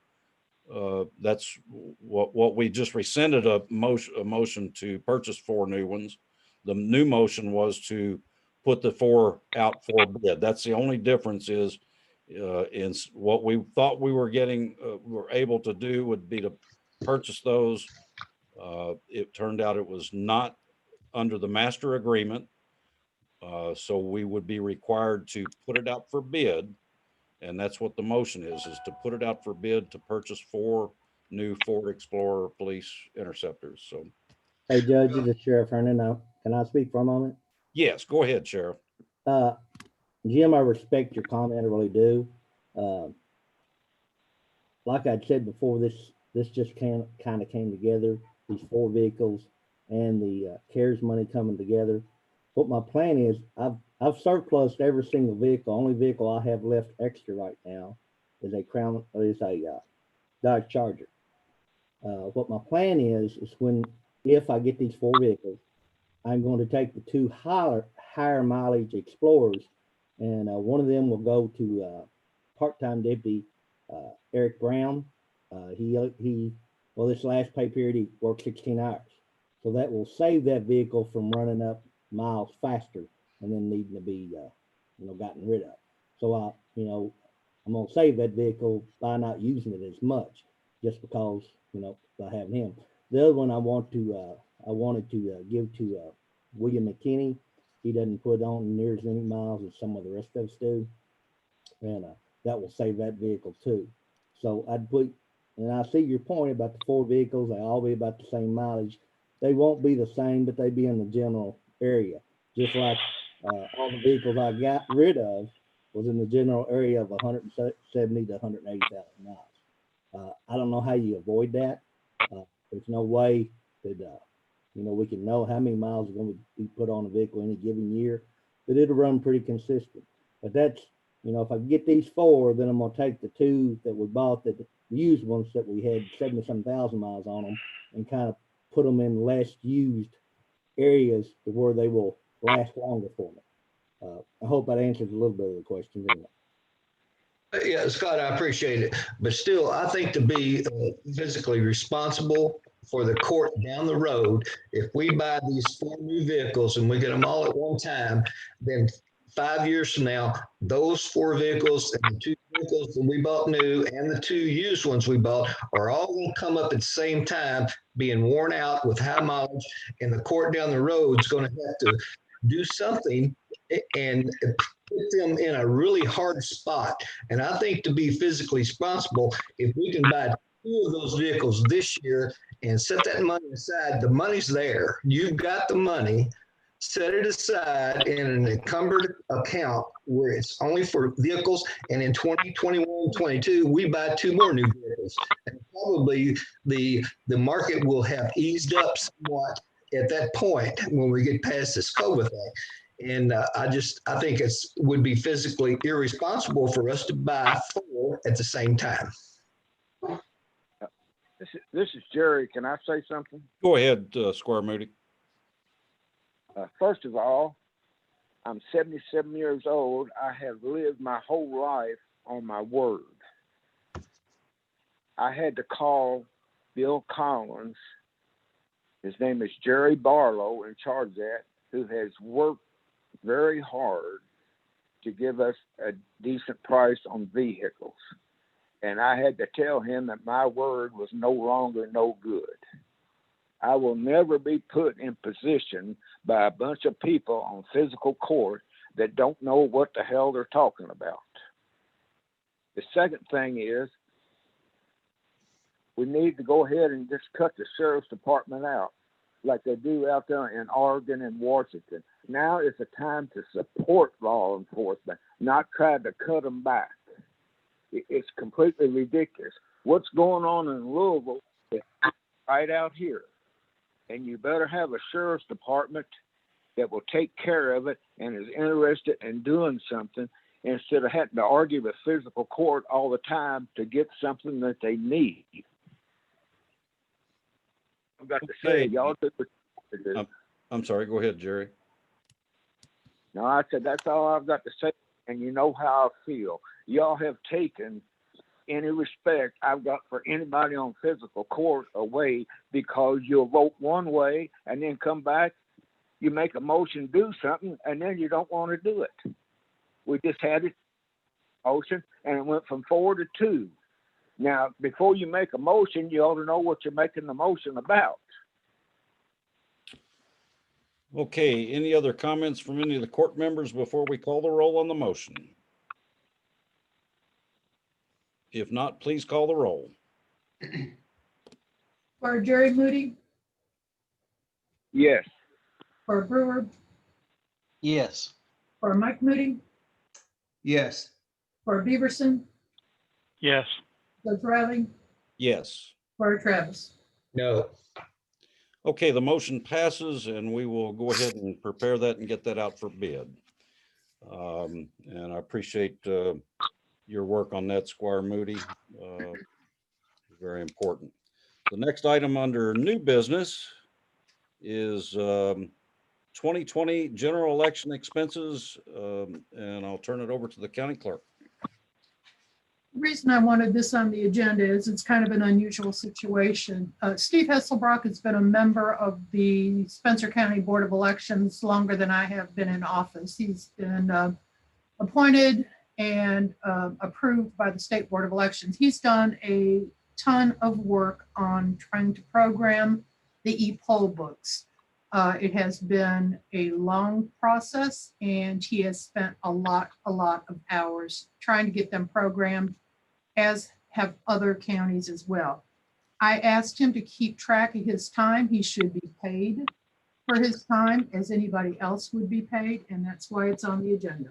A: That's what we just rescinded a motion to purchase 4 new ones. The new motion was to put the 4 out for bid. That's the only difference is in what we thought we were able to do would be to purchase those. It turned out it was not under the master agreement. So we would be required to put it out for bid. And that's what the motion is to put it out for bid to purchase 4 new Ford Explorer police interceptors. So,
M: hey, Judge, this is Sheriff Hernan. Can I speak for a moment?
A: yes, go ahead, Sheriff.
M: Jim, I respect your comment, I really do. Like I'd said before, this just kind of came together, these 4 vehicles and the CARES money coming together what my plan is, I've surplused every single vehicle. Only vehicle I have left extra right now is a Dodge Charger. What my plan is if I get these 4 vehicles, I'm going to take the 2 higher mileage Explorers, and one of them will go to part-time deputy Eric Brown. This last pay period, he worked 16 hours. So that will save that vehicle from running up miles faster and then needing to be, gotten rid of. So I'm going to save that vehicle by not using it as much, just because, by having him. The other one I wanted to give to William McKinney. He doesn't put on near as many miles as some of the rest of us do. And that will save that vehicle too. So and I see your point about the 4 vehicles. They all be about the same mileage. They won't be the same, but they be in the general area. Just like all the vehicles I got rid of was in the general area of 170 to 180,000 miles. I don't know how you avoid that. There's no way that, we can know how many miles are going to be put on a vehicle any given year, but it'll run pretty consistent. But that's, if I get these 4, then I'm going to take the 2 that we bought, the used ones that we had 70-some-thousand miles on them, and kind of put them in less used areas to where they will last longer for me. I hope that answers a little bit of the question. Anyway.
C: Yeah, Scott, I appreciate it. But still, I think to be physically responsible for the court down the road, if we buy these 4 new vehicles and we get them all at one time, then 5 years from now, those 4 vehicles and the 2 vehicles that we bought new and the 2 used ones we bought are all going to come up at the same time, being worn out with high mileage, and the court down the road is going to have to do something and put them in a really hard spot. And I think to be physically responsible, if we can buy 2 of those vehicles this year and set that money aside, the money's there. You've got the money. Set it aside in an encumbered account where it's only for vehicles. And in 2021, 22, we buy 2 more new vehicles. And probably the market will have eased up somewhat at that point when we get past this COVID thing. And I think would be physically irresponsible for us to buy 4 at the same time.
L: This is Jerry. Can I say something?
A: Go ahead, Squire Moody.
L: First of all, I'm 77 years old. I have lived my whole life on my word. I had to call Bill Collins. His name is Jerry Barlow, in charge of that, who has worked very hard to give us a decent price on vehicles. And I had to tell him that my word was no longer no good. I will never be put in position by a bunch of people on physical court that don't know what the hell they're talking about. The second thing is, we need to go ahead and just cut the sheriff's department out like they do out there in Oregon and Washington. Now is the time to support law enforcement, not try to cut them back. It's completely ridiculous. What's going on in Louisville is right out here. And you better have a sheriff's department that will take care of it and is interested in doing something instead of having to argue with physical court all the time to get something that they need. I've got to say, y'all do what you do.
A: I'm sorry. Go ahead, Jerry.
L: No, I said, that's all I've got to say. And you know how I feel. Y'all have taken any respect I've got for anybody on physical court away because you'll vote one way and then come back, you make a motion, do something, and then you don't want to do it. We just had a motion and it went from 4 to 2. Now, before you make a motion, you ought to know what you're making the motion about.
A: Okay, any other comments from any of the court members before we call the roll on the motion? If not, please call the roll.
B: For Jerry Moody,
L: Yes.
B: for Brewer,
D: Yes.
B: for Mike Moody,
E: Yes.
B: for Beaverson,
F: Yes.
B: Judge Riley,
A: Yes.
B: for Travis.
C: No.
A: Okay, the motion passes and we will go ahead and prepare that and get that out for bid. And I appreciate your work on that, Squire Moody. Very important. The next item under new business is 2020 general election expenses, and I'll turn it over to the county clerk.
B: The reason I wanted this on the agenda is it's kind of an unusual situation. Steve Hesselbrock has been a member of the Spencer County Board of Elections longer than I have been in office. He's been appointed and approved by the State Board of Elections. He's done a ton of work on trying to program the e-poll books. It has been a long process and he has spent a lot of hours trying to get them programmed, as have other counties as well. I asked him to keep track of his time. He should be paid for his time as anybody else would be paid, and that's why it's on the agenda.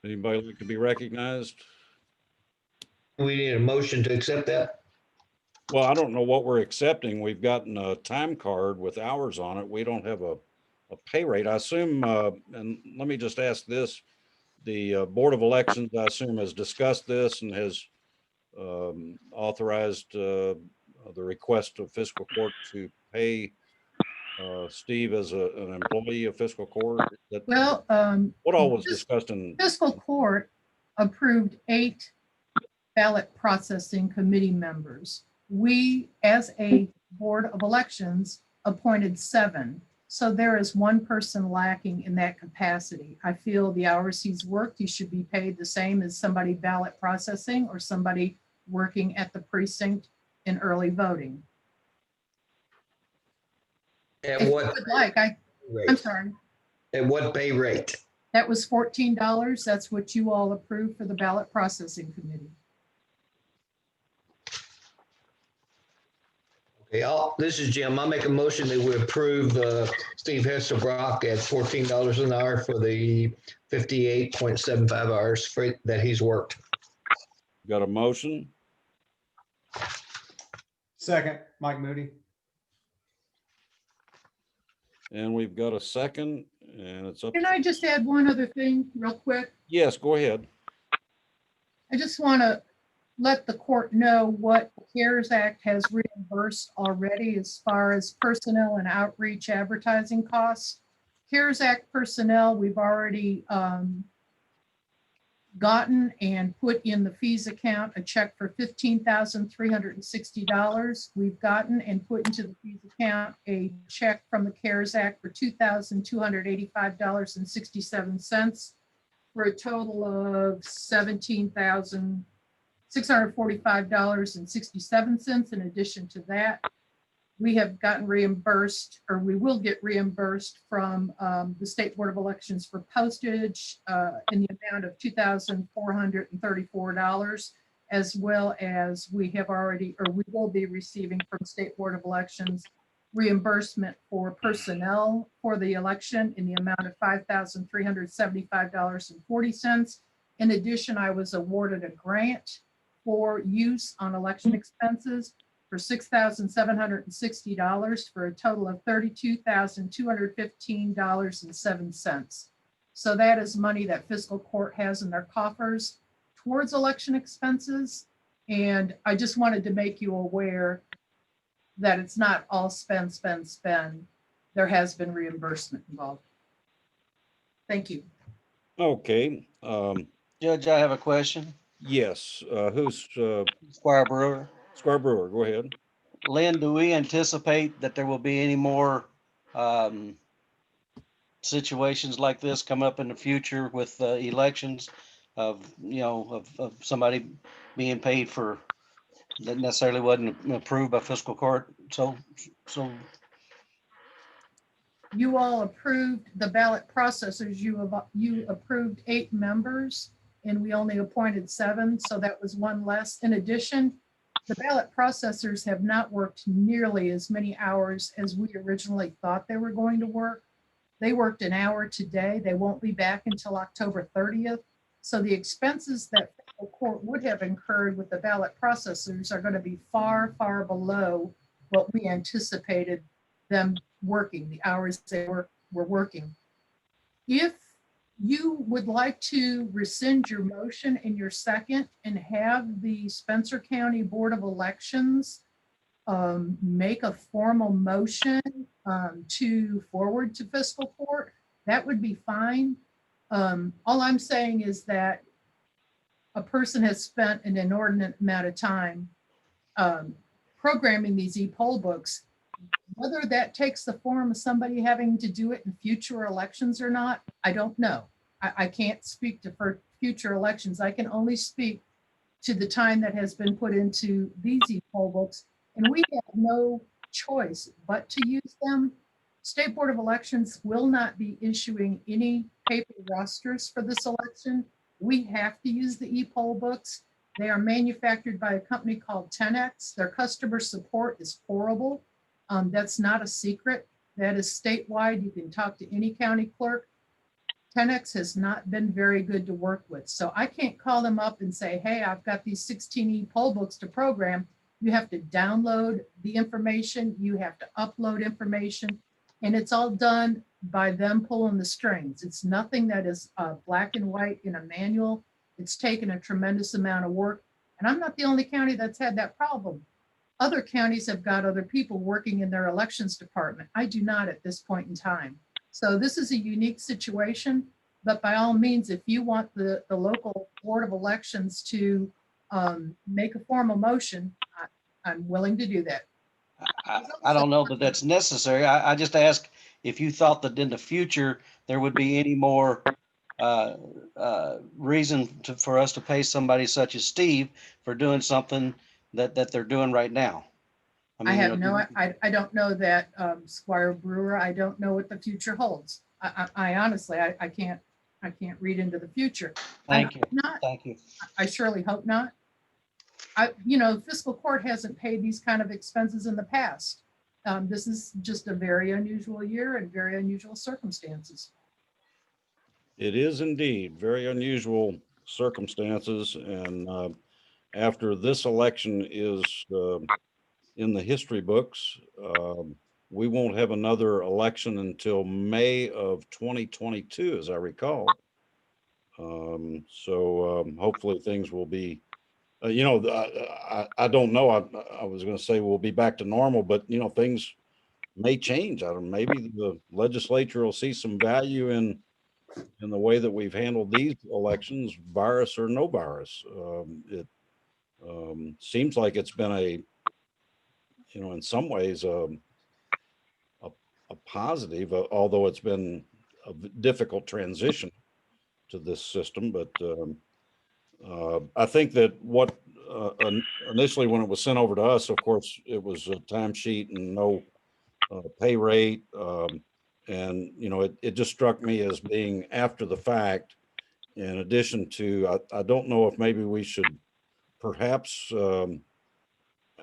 A: Anybody like to be recognized?
C: We need a motion to accept that.
A: Well, I don't know what we're accepting. We've gotten a time card with hours on it. We don't have a pay rate. I assume, and let me just ask this, the Board of Elections, I assume, has discussed this and has authorized the request of fiscal court to pay Steve as an employee of fiscal court.
B: Well,
A: What all was discussed in
B: fiscal court approved 8 ballot processing committee members. We, as a Board of Elections, appointed 7. So there is one person lacking in that capacity. I feel the hours he's worked, he should be paid the same as somebody ballot processing or somebody working at the precinct in early voting.
C: At
B: If you
C: what
B: would like, I'm
C: rate?
B: sorry,
C: At what pay rate?
B: that was $14. That's what you all approved for the ballot processing committee.
C: Okay, this is Jim. I'll make a motion that we approve Steve Hesselbrock at $14 an hour for the 58.75 hours that he's worked.
A: Got a motion?
E: Second, Mike Moody.
A: And we've got a second, and it's up.
B: Can I just add one other thing real quick?
A: Yes, go ahead.
B: I just want to let the court know what the CARES Act has reimbursed already as far as personnel and outreach advertising costs. CARES Act personnel, we've already gotten and put in the fees account a check for $15,360. We've gotten and put into the fees account a check from the CARES Act for $2,285.67 for a total of $17,645.67. In addition to that, we have gotten reimbursed, or we will get reimbursed from the State Board of Elections for postage in the amount of $2,434, as well as we have already, or we will be receiving from State Board of Elections reimbursement for personnel for the election in the amount of $5,375.40. In addition, I was awarded a grant for use on election expenses for $6,760 for a total of $32,215.07. So that is money that fiscal court has in their coffers towards election expenses. And I just wanted to make you aware that it's not all spend, spend, spend. There has been reimbursement involved. Thank you.
A: Okay.
D: Judge, I have a question.
A: Yes. Who's
D: Squire Brewer.
A: Squire Brewer? Go ahead.
D: Lynn, do we anticipate that there will be any more situations like this come up in the future with elections of somebody being paid for that necessarily wasn't approved by fiscal court? So
B: You all approved the ballot processors. You approved 8 members and we only appointed 7. So that was one less. In addition, the ballot processors have not worked nearly as many hours as we originally thought they were going to work. They worked an hour today. They won't be back until October 30th. So the expenses that fiscal court would have incurred with the ballot processors are going to be far, far below what we anticipated them working, the hours they were working. If you would like to rescind your motion in your second and have the Spencer County Board of Elections make a formal motion to forward to fiscal court, that would be fine. All I'm saying is that a person has spent an inordinate amount of time programming these e-poll books. Whether that takes the form of somebody having to do it in future elections or not, I don't know. I can't speak to for future elections. I can only speak to the time that has been put into these e-poll books. And we have no choice but to use them. State Board of Elections will not be issuing any paper rosters for this election. We have to use the e-poll books. They are manufactured by a company called 10X. Their customer support is horrible. That's not a secret. That is statewide. You can talk to any county clerk. 10X has not been very good to work with. So I can't call them up and say, hey, I've got these 16 e-poll books to program. You have to download the information. You have to upload information. And it's all done by them pulling the strings. It's nothing that is black and white in a manual. It's taken a tremendous amount of work. And I'm not the only county that's had that problem. Other counties have got other people working in their elections department. I do not at this point in time. So this is a unique situation, but by all means, if you want the local Board of Elections to make a formal motion, I'm willing to do that.
D: I don't know that that's necessary. I just ask if you thought that in the future, there would be any more reason for us to pay somebody such as Steve for doing something that they're doing right now.
B: I have no, I don't know that, Squire Brewer. I don't know what the future holds. I honestly, I can't read into the future.
D: Thank you.
B: Not,
D: Thank you.
B: I surely hope not. Fiscal court hasn't paid these kind of expenses in the past. This is just a very unusual year and very unusual circumstances.
A: It is indeed very unusual circumstances. And after this election is in the history books, we won't have another election until May of 2022, as I recall. Hopefully things will be, I don't know. I was going to say we'll be back to normal, but things may change. I don't. Maybe the legislature will see some value in the way that we've handled these elections, virus or no virus. It seems like it's been in some ways a positive, although it's been a difficult transition to this system. But I think that what initially when it was sent over to us, of course, it was a timesheet and no pay rate. And, it just struck me as being after the fact, in addition to, I don't know if maybe we should perhaps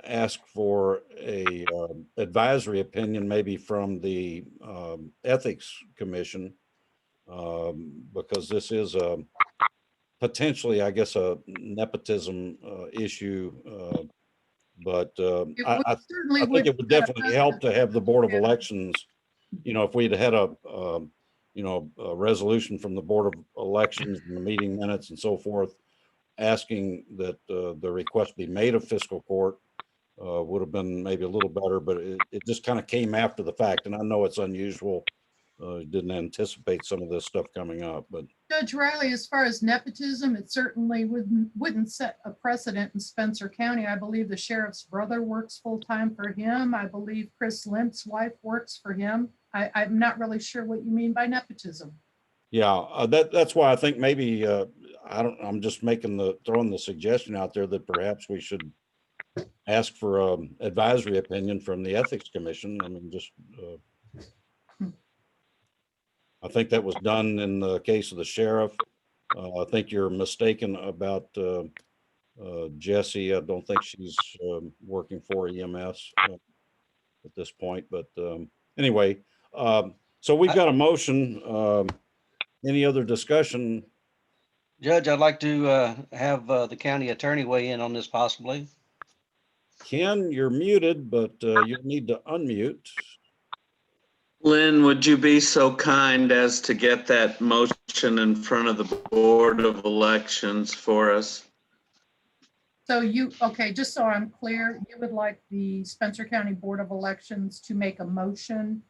A: ask for a advisory opinion, maybe from the Ethics Commission, because this is potentially, I guess, a nepotism issue. But I think it would definitely help to have the Board of Elections, if we'd had a resolution from the Board of Elections and the meeting minutes and so forth, asking that the request be made of fiscal court, would have been maybe a little better, but it just kind of came after the fact. And I know it's unusual. Didn't anticipate some of this stuff coming up, but
B: Judge Riley, as far as nepotism, it certainly wouldn't set a precedent in Spencer County. I believe the sheriff's brother works full-time for him. I believe Chris Limp's wife works for him. I'm not really sure what you mean by nepotism.
A: yeah, that's why I think maybe I'm just throwing the suggestion out there that perhaps we should ask for advisory opinion from the Ethics Commission. I mean, just I think that was done in the case of the sheriff. I think you're mistaken about Jessie. I don't think she's working for EMS at this point. But anyway, So we've got a motion. Any other discussion?
D: Judge, I'd like to have the county attorney weigh in on this possibly.
A: Ken, you're muted, but you'll need to unmute.
N: Lynn, would you be so kind as to get that motion in front of the Board of Elections for us?
B: So you, okay, just so I'm clear, you would like the Spencer County Board of Elections to make a motion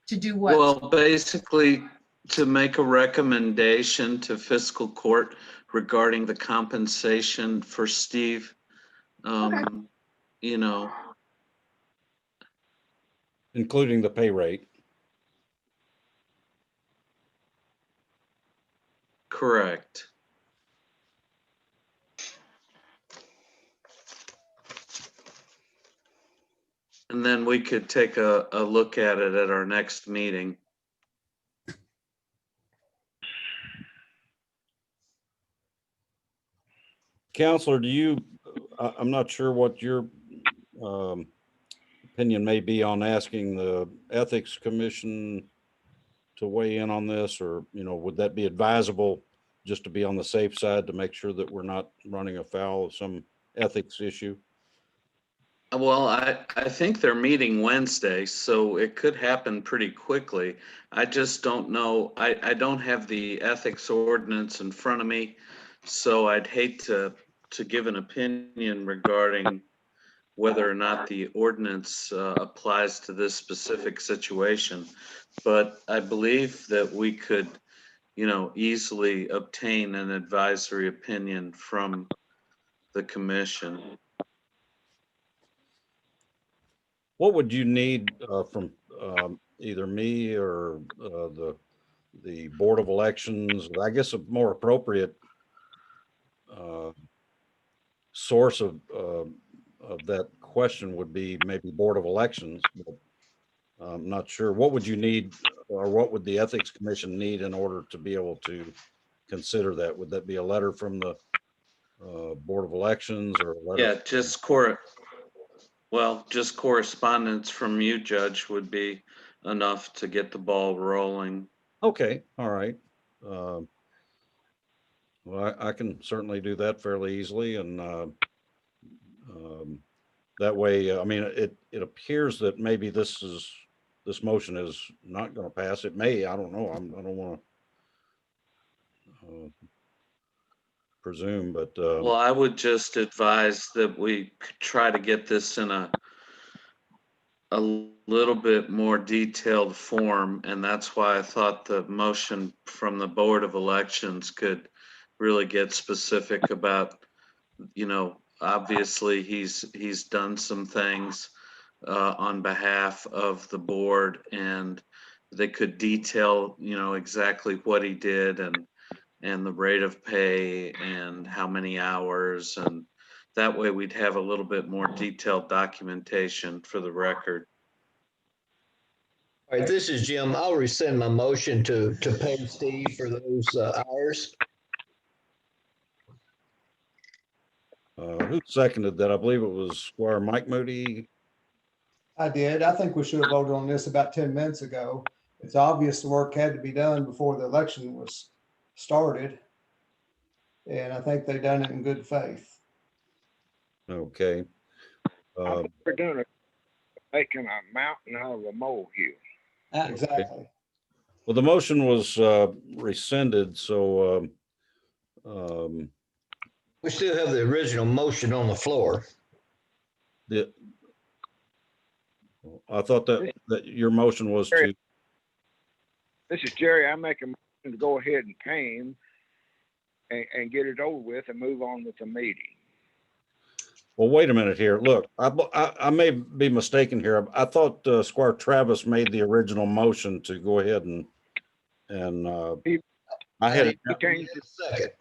B: to do what?
N: Well, basically to make a recommendation to fiscal court regarding the compensation for Steve.
B: Okay.
N: You know,
A: Including the pay rate.
N: correct. And then we could take a look at it at our next meeting.
A: Counselor, do you, I'm not sure what your opinion may be on asking the Ethics Commission to weigh in on this, or, you know, would that be advisable just to be on the safe side to make sure that we're not running afoul of some ethics issue?
N: Well, I think they're meeting Wednesday, so it could happen pretty quickly. I just don't know. I don't have the ethics ordinance in front of me, so I'd hate to give an opinion regarding whether or not the ordinance applies to this specific situation. But I believe that we could, you know, easily obtain an advisory opinion from the commission.
A: What would you need from either me or the Board of Elections? I guess a more appropriate source of that question would be maybe Board of Elections. But I'm not sure. What would you need, or what would the Ethics Commission need in order to be able to consider that? Would that be a letter from the Board of Elections, or a letter?
N: Yeah, just correspondence from you, Judge, would be enough to get the ball rolling.
A: Okay, all right. Well, I can certainly do that fairly easily, and that way, I mean, it appears that maybe this motion is not going to pass. It may, I don't know. I don't want to presume, but
N: Well, I would just advise that we try to get this in a little bit more detailed form, and that's why I thought the motion from the Board of Elections could really get specific about, you know, obviously he's done some things on behalf of the board, and they could detail, you know, exactly what he did and the rate of pay and how many hours, and that way we'd have a little bit more detailed documentation for the record.
C: All right, this is Jim. I'll rescind my motion to pay Steve for those hours.
A: who seconded that? I believe it was Squire Mike Moody.
E: I did. I think we should have voted on this about 10 minutes ago. It's obvious the work had to be done before the election was started. And I think they done it in good faith.
A: Okay.
L: We're doing it, making a mountain out of a molehill.
E: Exactly.
A: Well, the motion was rescinded, so
C: We still have the original motion on the floor.
A: I thought that your motion was to.
L: This is Jerry. I make a motion to go ahead and pay him and get it over with and move on with the meeting.
A: Well, wait a minute here. Look, I may be mistaken here. I thought Squire Travis made the original motion to go ahead and I had it.
C: Second.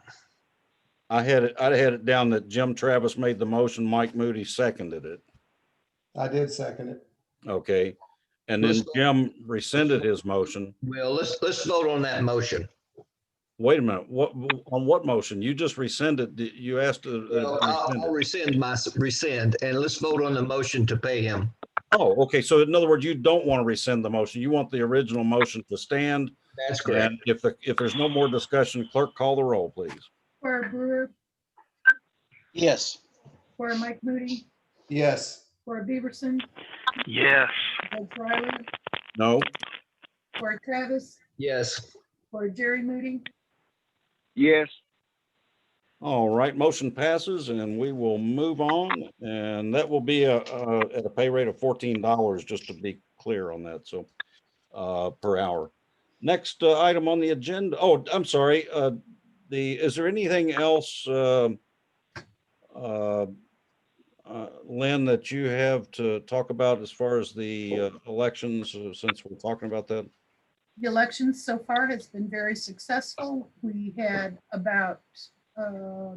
A: I had it down that Jim Travis made the motion. Mike Moody seconded it.
E: I did second it.
A: Okay. And then Jim rescinded his motion.
C: Well, let's vote on that motion.
A: Wait a minute. On what motion? You just rescinded. You asked.
C: Well, I'll rescind and let's vote on the motion to pay him.
A: Oh, okay. So in other words, you don't want to rescind the motion. You want the original motion to stand.
C: That's correct.
A: And if there's no more discussion, clerk, call the roll, please.
B: Squire Brewer,
D: Yes.
B: Squire Mike Moody,
E: Yes.
B: Squire Beaverson,
F: Yes.
B: Doug Riley,
A: No.
B: Squire Travis,
C: Yes.
B: Squire Jerry Moody,
L: Yes.
A: All right, motion passes and we will move on. And that will be at a pay rate of $14, just to be clear on that. So per hour. Next item on the agenda. Oh, I'm sorry. Is there anything else, Lynn, that you have to talk about as far as the elections, since we're talking about that?
B: the election so far has been very successful. We had about a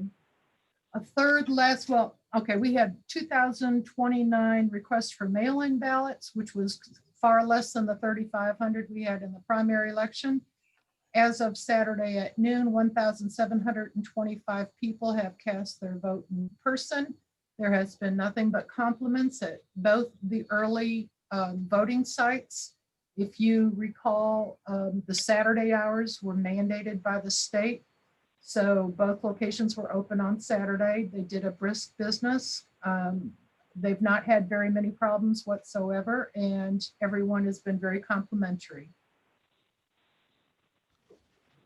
B: third less, well, okay, we had 2,029 requests for mail-in ballots, which was far less than the 3,500 we had in the primary election. As of Saturday at noon, 1,725 people have cast their vote in person. There has been nothing but compliments at both the early voting sites. If you recall, the Saturday hours were mandated by the state. So both locations were open on Saturday. They did a brisk business. They've not had very many problems whatsoever, and everyone has been very complimentary.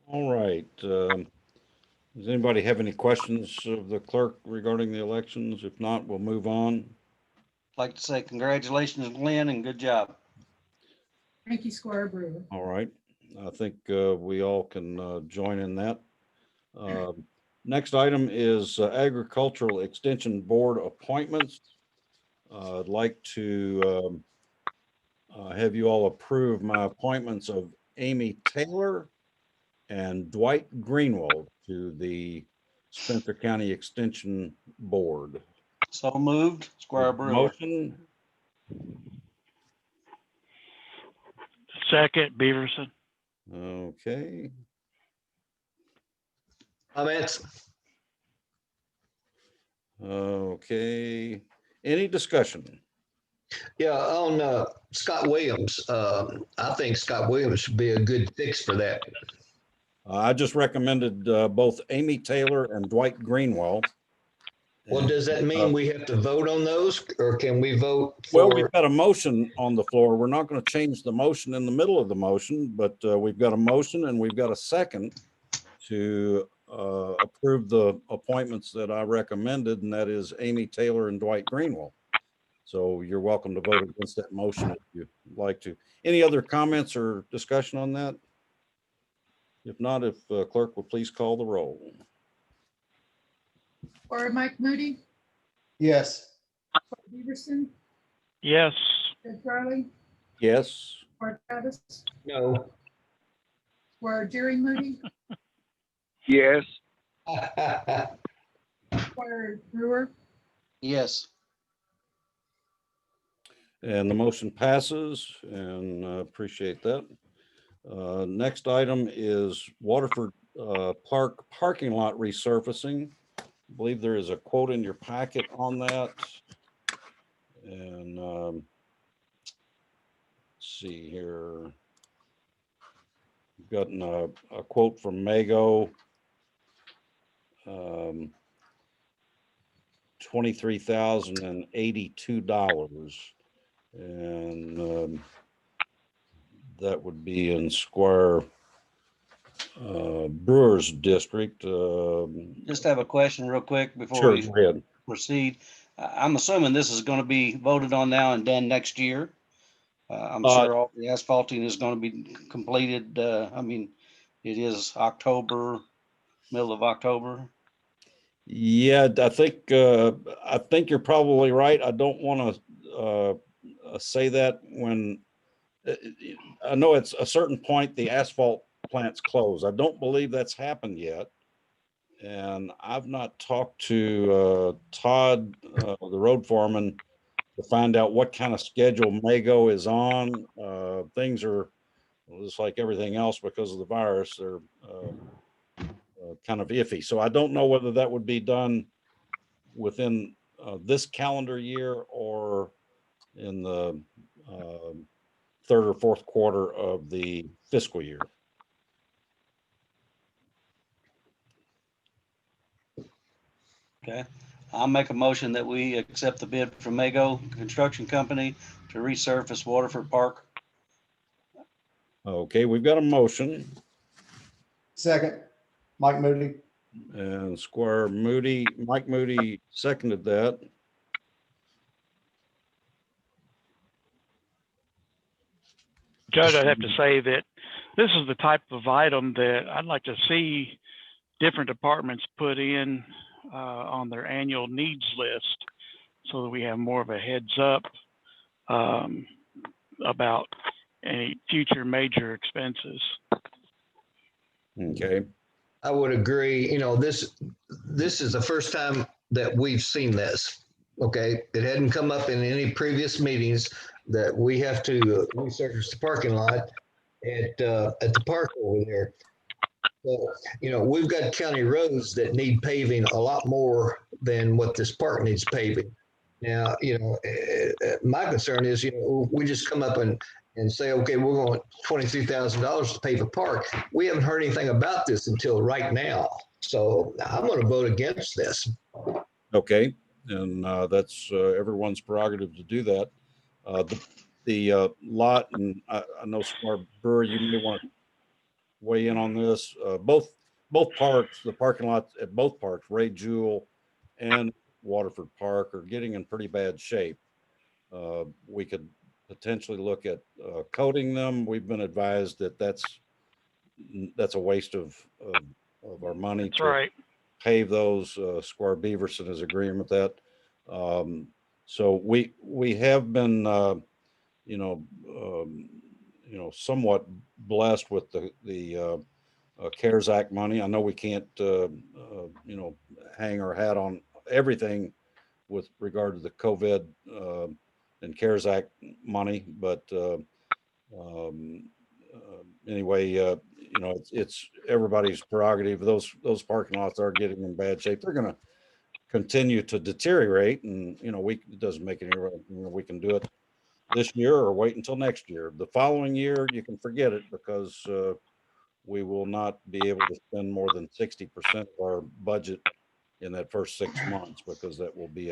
A: All right. Does anybody have any questions of the clerk regarding the elections? If not, we'll move on.
D: I'd like to say congratulations, Glenn, and good job.
B: Thank you, Squire Brewer.
A: All right. I think we all can join in that. Next item is Agricultural Extension Board appointments. I'd like to have you all approve my appointments of Amy Taylor and Dwight Greenwald to the Spencer County Extension Board.
D: So moved, Squire Brewer.
A: Motion,
F: Second, Beaverson.
A: okay.
C: Comments?
A: Okay. Any discussion?
C: Yeah, on Scott Williams, I think Scott Williams should be a good fix for that.
A: I just recommended both Amy Taylor and Dwight Greenwell.
C: Well, does that mean we have to vote on those, or can we vote
A: Well,
C: for?
A: we've got a motion on the floor. We're not going to change the motion in the middle of the motion, but we've got a motion and we've got a second to approve the appointments that I recommended, and that is Amy Taylor and Dwight Greenwell. So you're welcome to vote against that motion if you'd like to. Any other comments or discussion on that? If not, if clerk will please call the roll.
B: Squire Mike Moody,
E: Yes.
B: Squire Beaverson,
F: Yes.
B: Doug Riley,
A: Yes.
B: Squire Travis,
C: No.
B: Squire Jerry Moody,
L: Yes.
B: Squire Brewer,
D: Yes.
A: And the motion passes, and appreciate that. Next item is Waterford Park parking lot resurfacing. I believe there is a quote in your packet on that. And let's see here. We've gotten a quote from Mago. $23,082. And that would be in Squire Brewer's district.
D: Just have a question real quick before
A: Sure,
D: we
A: go ahead.
D: proceed. I'm assuming this is going to be voted on now and done next year. I'm sure all the asphalting is going to be completed. I mean, it is October, middle of October.
A: Yeah, I think you're probably right. I don't want to say that when I know it's a certain point the asphalt plant's closed. I don't believe that's happened yet. And I've not talked to Todd, the road foreman, to find out what kind of schedule Mago is on. Things are just like everything else because of the virus. They're kind of iffy. So I don't know whether that would be done within this calendar year or in the third or fourth quarter of the fiscal year.
D: Okay, I'll make a motion that we accept the bid from Mago Construction Company to resurface Waterford Park.
A: Okay, we've got a motion,
E: Second, Mike Moody.
A: and Mike Moody seconded that.
F: Judge, I'd have to say that this is the type of item that I'd like to see different departments put in on their annual needs list so that we have more of a heads up about any future major expenses.
A: Okay,
C: I would agree. You know, this is the first time that we've seen this. Okay, it hadn't come up in any previous meetings that we have to resurface the parking lot at the park over there. So, you know, we've got county roads that need paving a lot more than what this park needs paving. Now, you know, my concern is, you know, we just come up and say, okay, we're going $23,000 to pave a park. We haven't heard anything about this until right now. So I'm going to vote against this.
A: okay, and that's everyone's prerogative to do that. The lot, and I know Squire Brewer, you may want to weigh in on this. Both parks, the parking lots at both parks, Ray Jewell and Waterford Park, are getting in pretty bad shape. We could potentially look at coating them. We've been advised that that's a waste of our money.
F: That's
A: to
F: right.
A: pave those. Squire Beaverson is agreeing with that. So we have been, somewhat blessed with the CARES Act money. I know we can't, hang our hat on everything with regard to the COVID and CARES Act money, but anyway, it's everybody's prerogative. Those parking lots are getting in bad shape. They're going to continue to deteriorate, and it doesn't make any, we can do it this year or wait until next year. The following year, you can forget it, because we will not be able to spend more than 60% of our budget in that first 6 months, because that will be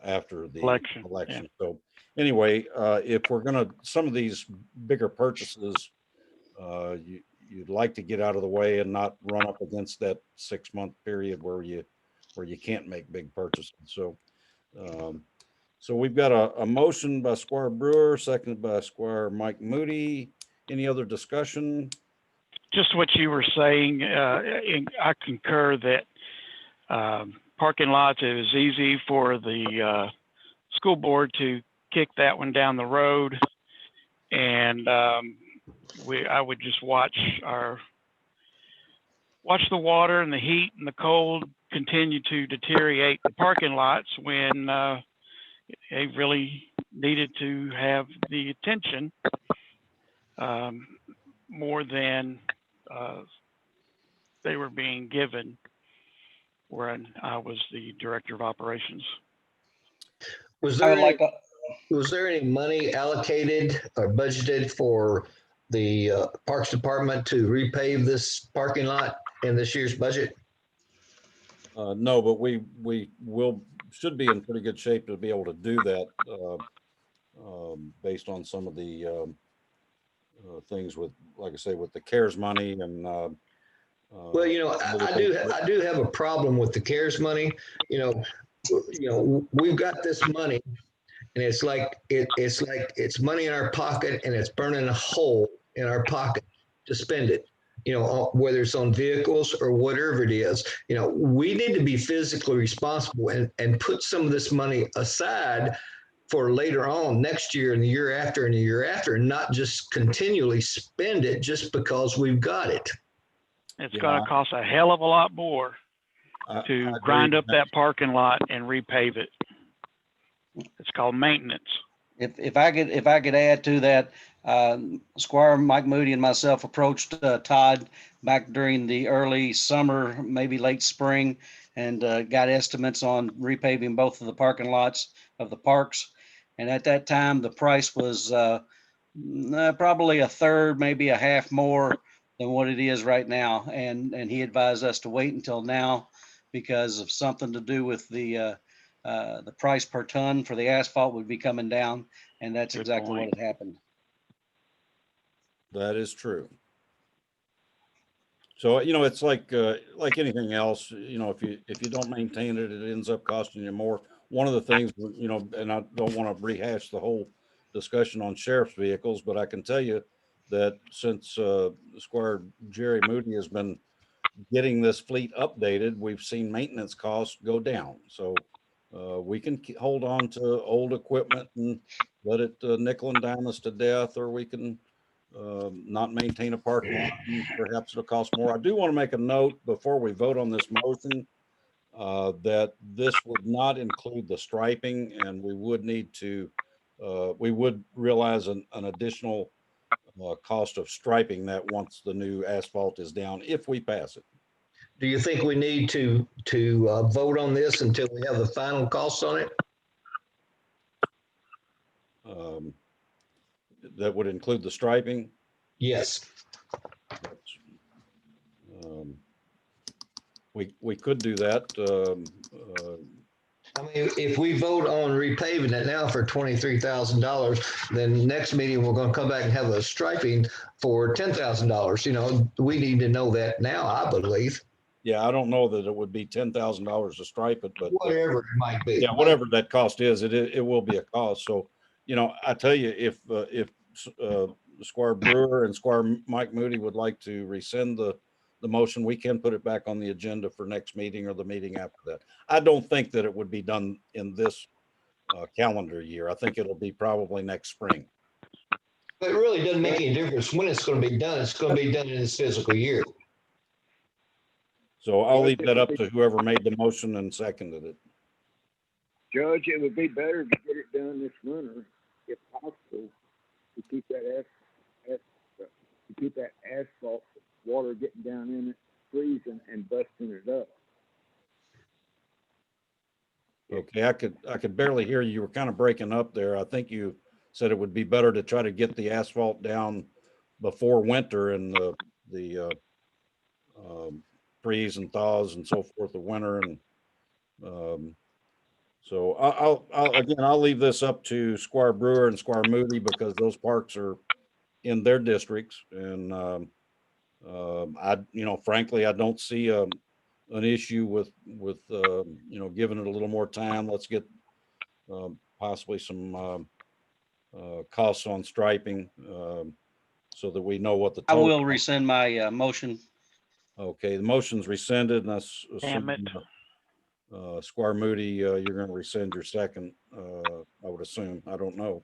A: after the election.
F: Yeah.
A: So anyway, if we're going to, some of these bigger purchases, you'd like to get out of the way and not run up against that 6-month period where you can't make big purchases. So we've got a motion by Squire Brewer, seconded by Squire Mike Moody. Any other discussion?
F: Just what you were saying, I concur that parking lots, it was easy for the school board to kick that one down the road, and I would just watch the water and the heat and the cold continue to deteriorate the parking lots when they really needed to have the attention more than they were being given when I was the director of operations.
C: Was there any money allocated or budgeted for the Parks Department to repave this parking lot in this year's budget?
A: No, but we should be in pretty good shape to be able to do that based on some of the things with, like I say, with the CARES money and.
C: Well, I do have a problem with the CARES money. We've got this money, and it's like it's money in our pocket, and it's burning a hole in our pocket to spend it. Whether it's on vehicles or whatever it is. We need to be physically responsible and put some of this money aside for later on, next year and the year after and the year after, and not just continually spend it just because we've got it.
F: It's going to cost a hell of a lot more to grind up that parking lot and repave it. It's called maintenance.
D: If I could add to that, Squire Mike Moody and myself approached Todd back during the early summer, maybe late spring, and got estimates on repaving both of the parking lots of the parks. And at that time, the price was probably a third, maybe a half more than what it is right now. And he advised us to wait until now because of something to do with the price per ton for the asphalt would be coming down. And that's
F: Good
D: exactly
F: point.
D: what had happened.
A: That is true. So, you know, it's like anything else, you know, if you don't maintain it, it ends up costing you more. One of the things, you know, and I don't want to rehash the whole discussion on sheriff's vehicles, but I can tell you that since Squire Jerry Moody has been getting this fleet updated, we've seen maintenance costs go down. So we can hold on to old equipment and let it nickel and dime us to death, or we can not maintain a parking lot, and perhaps it'll cost more. I do want to make a note before we vote on this motion that this would not include the striping, and we would need to, we would realize an additional cost of striping that once the new asphalt is down, if we pass it.
C: Do you think we need to vote on this until we have the final costs on it?
A: That would include the striping.
C: Yes.
A: We could do that.
C: I mean, if we vote on repaving it now for $23,000, then next meeting, we're going to come back and have a striping for $10,000. You know, we need to know that now, I believe.
A: Yeah, I don't know that it would be $10,000 to stripe it, but
C: whatever it might be.
A: Yeah, whatever that cost is, it will be a cost. So, you know, I tell you, if Squire Brewer and Squire Mike Moody would like to rescind the motion, we can put it back on the agenda for next meeting or the meeting after that. I don't think that it would be done in this calendar year. I think it'll be probably next spring.
C: But it really doesn't make any difference when it's going to be done. It's going to be done in this fiscal year.
A: So I'll leave that up to whoever made the motion and seconded it.
L: Judge, it would be better to get it done this winter, if possible, to keep that asphalt water getting down in it, freezing and busting it up.
A: Okay, I could barely hear you. You were kind of breaking up there. I think you said it would be better to try to get the asphalt down before winter and the freeze and thaws and so forth of winter. And so I'll leave this up to Squire Brewer and Squire Moody because those parks are in their districts. And frankly, I don't see an issue with giving it a little more time. Let's get possibly some costs on striping so that we know what the
D: I
A: total.
D: will rescind my motion.
A: Okay, the motion's rescinded, and that's
F: Damn it.
A: Squire Moody, you're going to rescind your second, I would assume. I don't know.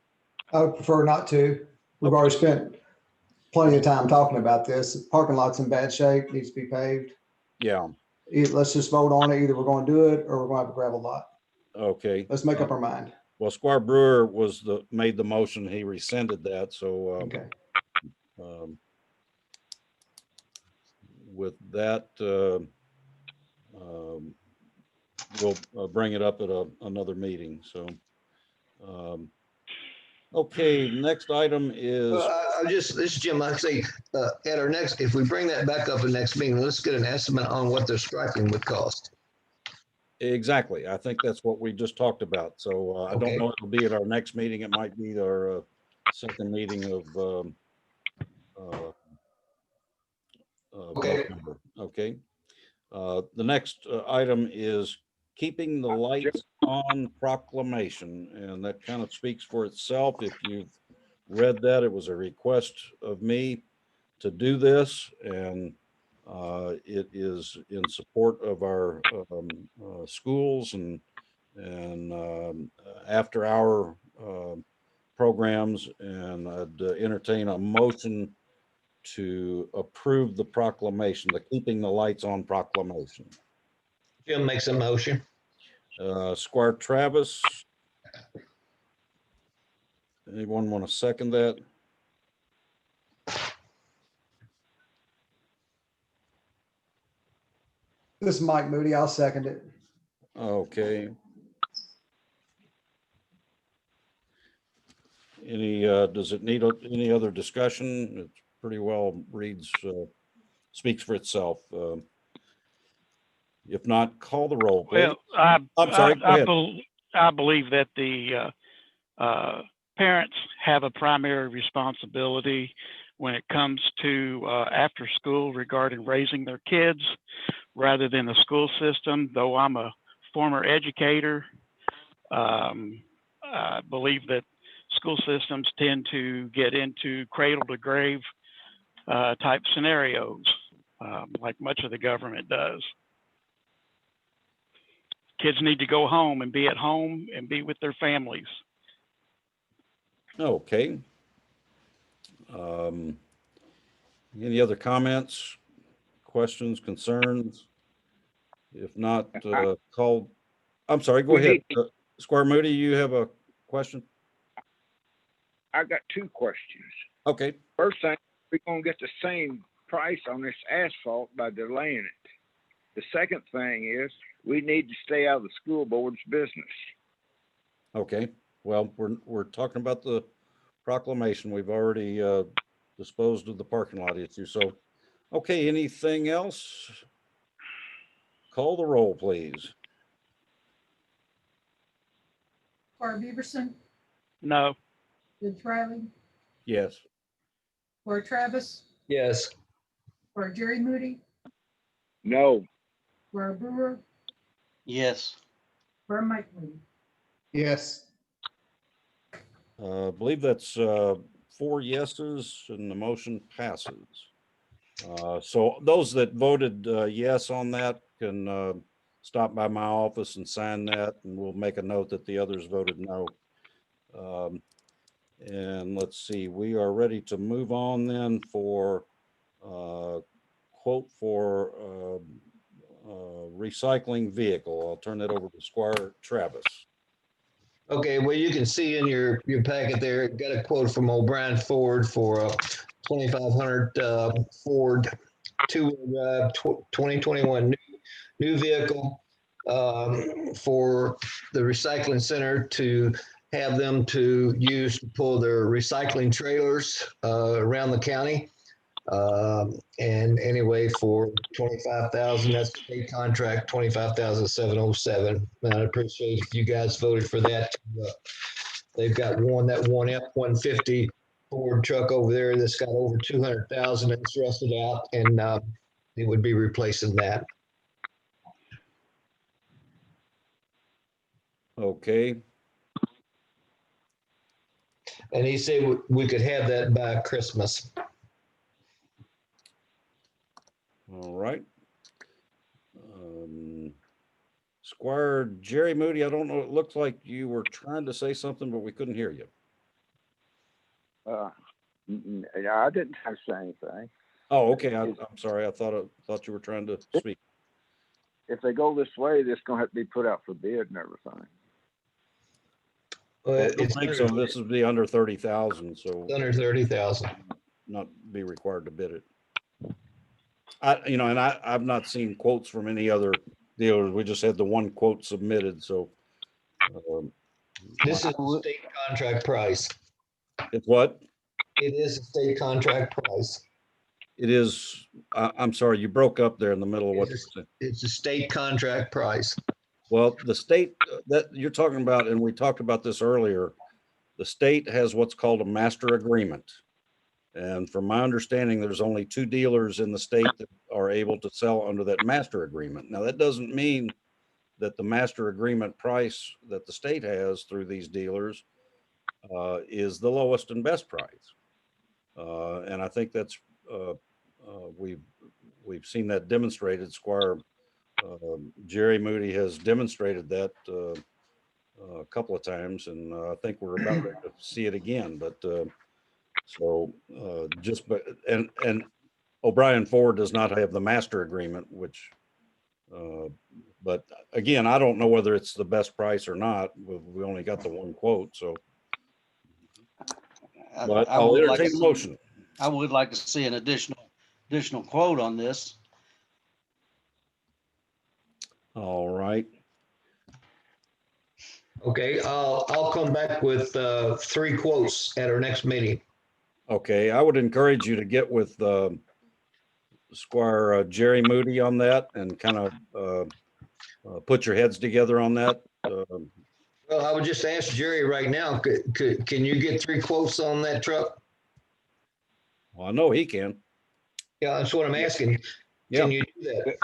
E: I would prefer not to. We've already spent plenty of time talking about this. Parking lot's in bad shape, needs to be paved.
A: Yeah.
E: Let's just vote on it. Either we're going to do it or we're going to have a gravel lot.
A: Okay.
E: Let's make up our mind.
A: Well, Squire Brewer made the motion. He rescinded that. So
E: Okay.
A: With that, we'll bring it up at another meeting. So, okay, next item is.
C: This is Jim. Like I say, at our next, if we bring that back up in the next meeting, let's get an estimate on what the striping would cost.
A: Exactly. I think that's what we just talked about. So I don't know if it'll be at our next meeting. It might be our second meeting of November. Okay. The next item is keeping the lights on proclamation, and that kind of speaks for itself. If you've read that, it was a request of me to do this, and it is in support of our schools and after hour programs, and I'd entertain a motion to approve the proclamation, the keeping the lights on proclamation.
C: Jim makes a motion.
A: Squire Travis. Anyone want to second that?
E: This is Mike Moody. I'll second it.
A: Okay. Any, does it need any other discussion? It pretty well reads, speaks for itself. If not, call the roll, please.
F: Well, I,
A: I'm sorry, go
F: I,
A: ahead.
F: I believe that the parents have a primary responsibility when it comes to after school regarding raising their kids rather than the school system. Though I'm a former educator, I believe that school systems tend to get into cradle to grave type scenarios, like much of the government does. Kids need to go home and be at home and be with their families.
A: Okay. Any other comments, questions, concerns? If not, call, I'm sorry, go ahead. Squire Moody, you have a question?
L: I got two questions.
A: Okay.
L: First thing, we're gonna get the same price on this asphalt by delaying it. The second thing is we need to stay out of the school board's business.
A: Okay. Well, we're talking about the proclamation. We've already disposed of the parking lot issue. So, okay, anything else? Call the roll, please.
B: Squire Beaverson,
F: No.
B: Judge Riley,
A: Yes.
B: Squire Travis,
C: Yes.
B: Squire Jerry Moody,
L: No.
B: Squire Brewer,
D: Yes.
B: Squire Mike Moody.
E: Yes.
A: I believe that's 4 yeses and the motion passes. So those that voted yes on that can stop by my office and sign that, and we'll make a note that the others voted no. And let's see, we are ready to move on then for quote for recycling vehicle. I'll turn that over to Squire Travis.
C: Okay, well, you can see in your packet there, got a quote from O'Brien Ford for a 2,500 Ford two-wheel drive 2021 new vehicle for the recycling center to have them to use to pull their recycling trailers around the county. And anyway, for 25,000, that's state contract 25,707. And I appreciate if you guys voted for that. They've got that one F-150 Ford truck over there that's got over 200,000 and it's rusted out, and it would be replacing that.
A: Okay.
C: And he said we could have that by Christmas.
A: All right. Squire Jerry Moody, I don't know, it looks like you were trying to say something, but we couldn't hear you.
L: I didn't have to say anything.
A: Oh, okay. I'm sorry. I thought you were trying to speak.
L: If they go this way, it's gonna have to be put out for bid and everything.
C: Well,
A: I don't think so. This would be under 30,000, so
C: under 30,000.
A: not be required to bid it. I've not seen quotes from any other dealers. We just had the one quote submitted, so.
C: This is a state contract price.
A: It's what?
C: It is a state contract price.
A: It is, I'm sorry, you broke up there in the middle of what you were saying.
C: It's a state contract price.
A: Well, the state that you're talking about, and we talked about this earlier, the state has what's called a master agreement. And from my understanding, there's only 2 dealers in the state that are able to sell under that master agreement. Now, that doesn't mean that the master agreement price that the state has through these dealers is the lowest and best price. And I think that's, we've seen that demonstrated. Squire Jerry Moody has demonstrated that a couple of times, and I think we're about ready to see it again. But and O'Brien Ford does not have the master agreement, which, but again, I don't know whether it's the best price or not. We only got the one quote, so. But I'll entertain the motion.
D: I would like to see an additional quote on this.
A: All right.
C: Okay, I'll come back with 3 quotes at our next meeting.
A: Okay, I would encourage you to get with Squire Jerry Moody on that and kind of put your heads together on that.
C: Well, I would just ask Jerry right now, can you get 3 quotes on that truck?
A: Well, I know he can.
C: Yeah, that's what I'm asking.
A: Yeah.
C: Can you do that?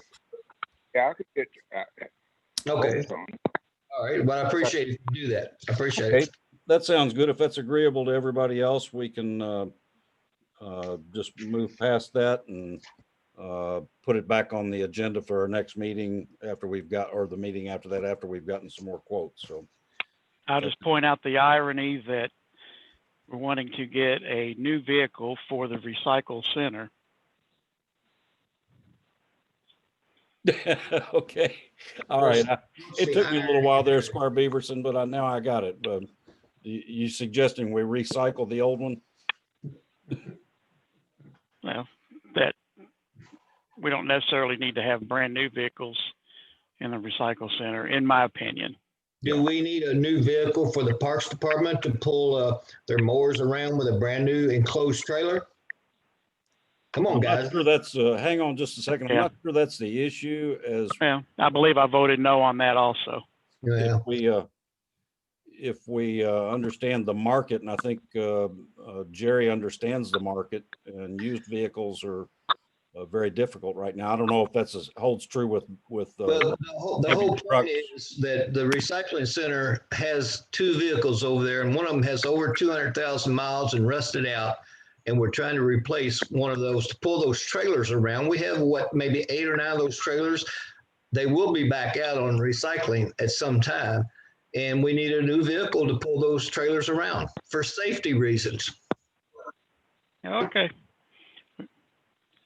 L: Yeah, I could get,
C: Okay,
L: quotes on it.
C: all right, but I appreciate if you do that. I appreciate
A: Okay,
C: it.
A: that sounds good. If that's agreeable to everybody else, we can just move past that and put it back on the agenda for our next meeting after we've got, or the meeting after that, after we've gotten some more quotes. So
F: I'll just point out the irony that we're wanting to get a new vehicle for the recycle center.
A: okay, all right. It took me a little while there, Squire Beaverson, but now I got it. You suggesting we recycle the old one?
F: Well, that we don't necessarily need to have brand new vehicles in the recycle center, in my opinion.
C: Do we need a new vehicle for the Parks Department to pull their mowers around with a brand new enclosed trailer? Come on,
A: I'm
C: guys.
A: not sure that's, hang on just a second. I'm
F: Yeah.
A: not sure that's the issue as
F: Well, I believe I voted no on that also.
C: Yeah.
A: if we understand the market, and I think Jerry understands the market, and used vehicles are very difficult right now. I don't know if that's holds true with
C: Well, the
A: heavy
C: whole
A: trucks.
C: point is that the recycling center has 2 vehicles over there, and one of them has over 200,000 miles and rusted out. And we're trying to replace one of those to pull those trailers around. We have maybe 8 or 9 of those trailers. They will be back out on recycling at some time. And we need a new vehicle to pull those trailers around for safety reasons.
F: Okay.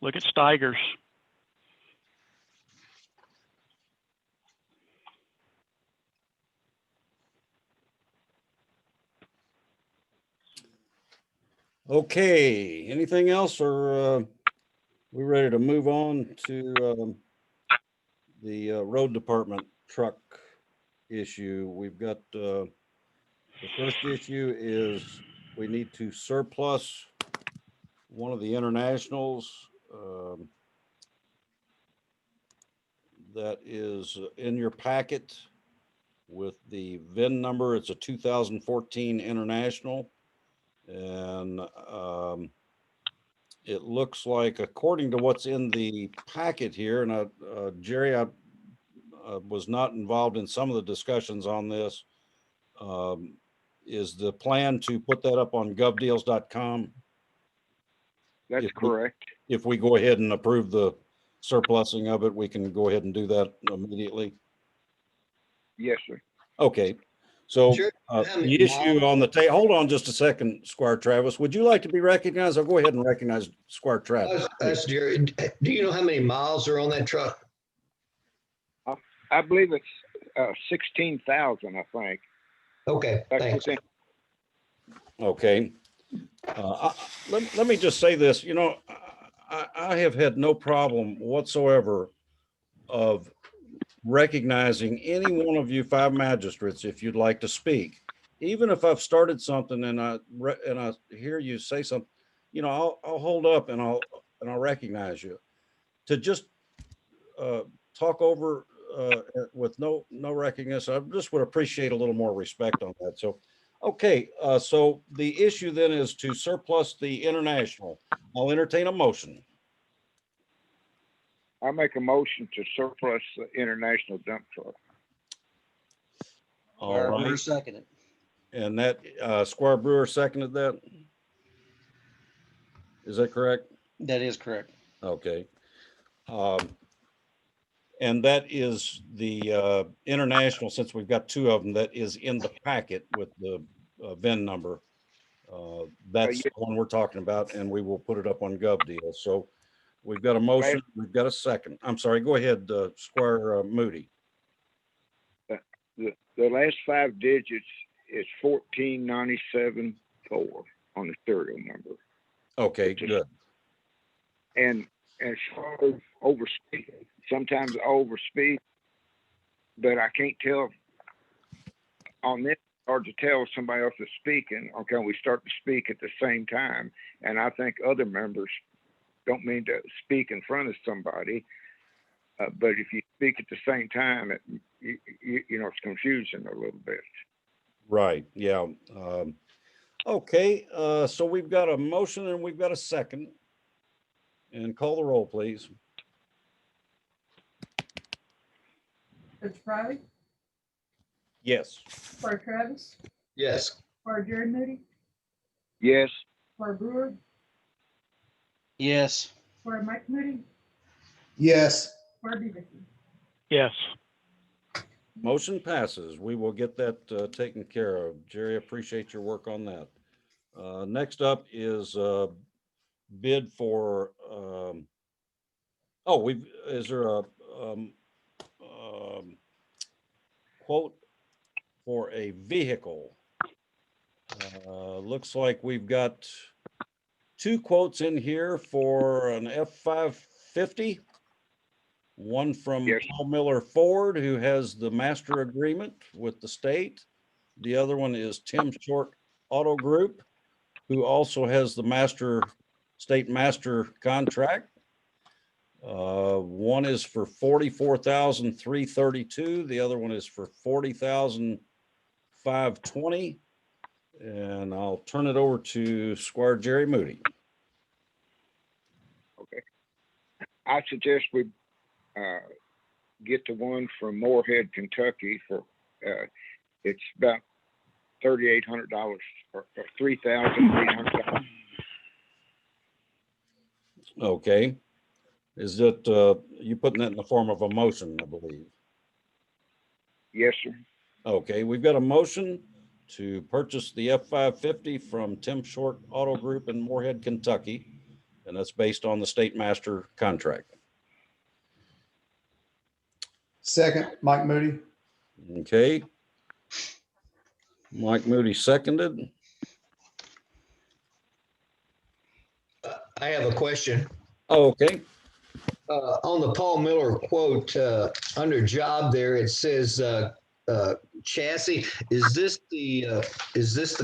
F: Look at Steigers.
A: Okay, anything else, or we ready to move on to the road department truck issue? We've got the first issue is we need to surplus one of the internationals that is in your packet with the VIN number. It's a 2014 International. And it looks like, according to what's in the packet here, and Jerry, I was not involved in some of the discussions on this, is the plan to put that up on govdeals.com?
L: That's correct.
A: If we go ahead and approve the surplusing of it, we can go ahead and do that immediately.
L: Yes, sir.
A: Okay. So
C: Sure.
A: the issue on the table, hold on just a second, Squire Travis. Would you like to be recognized? I'll go ahead and recognize Squire Travis.
C: That's Jerry. Do you know how many miles are on that truck?
L: I believe it's 16,000, I think.
C: Okay, thanks.
A: Okay. Let me just say this, you know, I have had no problem whatsoever of recognizing any one of you 5 magistrates if you'd like to speak. Even if I've started something and I hear you say something, you know, I'll hold up and I'll recognize you. To just talk over with no recognition, I just would appreciate a little more respect on that. So, okay, so the issue then is to surplus the International. I'll entertain a motion.
L: I make a motion to surplus the international dump truck.
A: All right.
D: Seconded.
A: And that Squire Brewer seconded that. Is that correct?
D: That is correct.
A: Okay. And that is the international, since we've got 2 of them, that is in the packet with the VIN number. That's the one we're talking about, and we will put it up on GovDeals. So we've got a motion, we've got a second. I'm sorry, go ahead, Squire Moody.
L: The last 5 digits is 14974 on the serial number.
A: Okay, good.
L: And as far as overspeed, sometimes I overspeed. but I can't tell on this. Hard to tell if somebody else is speaking, or can we start to speak at the same time? And I think other members don't mean to speak in front of somebody, but if you speak at the same time, you know, it's confusing a little bit.
A: Right, yeah. Okay, so we've got a motion and we've got a second. And call the roll, please.
B: Judge Riley,
A: Yes.
B: Clerk Travis,
C: Yes.
B: Clerk Jerry Moody,
L: Yes.
B: Clerk Brewer,
D: Yes.
B: Clerk Mike Moody,
E: Yes.
B: Clerk Dickinson.
F: Yes.
A: Motion passes. We will get that taken care of. Jerry, appreciate your work on that. Next up is bid for, is there a quote for a vehicle? Looks like we've got two quotes in here for an F-550. One from
L: Yes.
A: Paul Miller Ford, who has the master agreement with the state. The other one is Tim Short Auto Group, who also has the state master contract. One is for $44,332. The other one is for $40,520. And I'll turn it over to Squire Jerry Moody.
L: Okay. I suggest we get the one from Moorhead, Kentucky for it's about $3,800 or $3,800.
A: Okay. Is it, you putting that in the form of a motion, I believe?
L: Yes, sir.
A: Okay, we've got a motion to purchase the F-550 from Tim Short Auto Group in Moorhead, Kentucky, and that's based on the state master contract.
E: Second, Mike Moody.
A: Okay. Mike Moody seconded.
C: I have a question.
A: Oh, okay.
C: On the Paul Miller quote, under job there, it says chassis. Is this the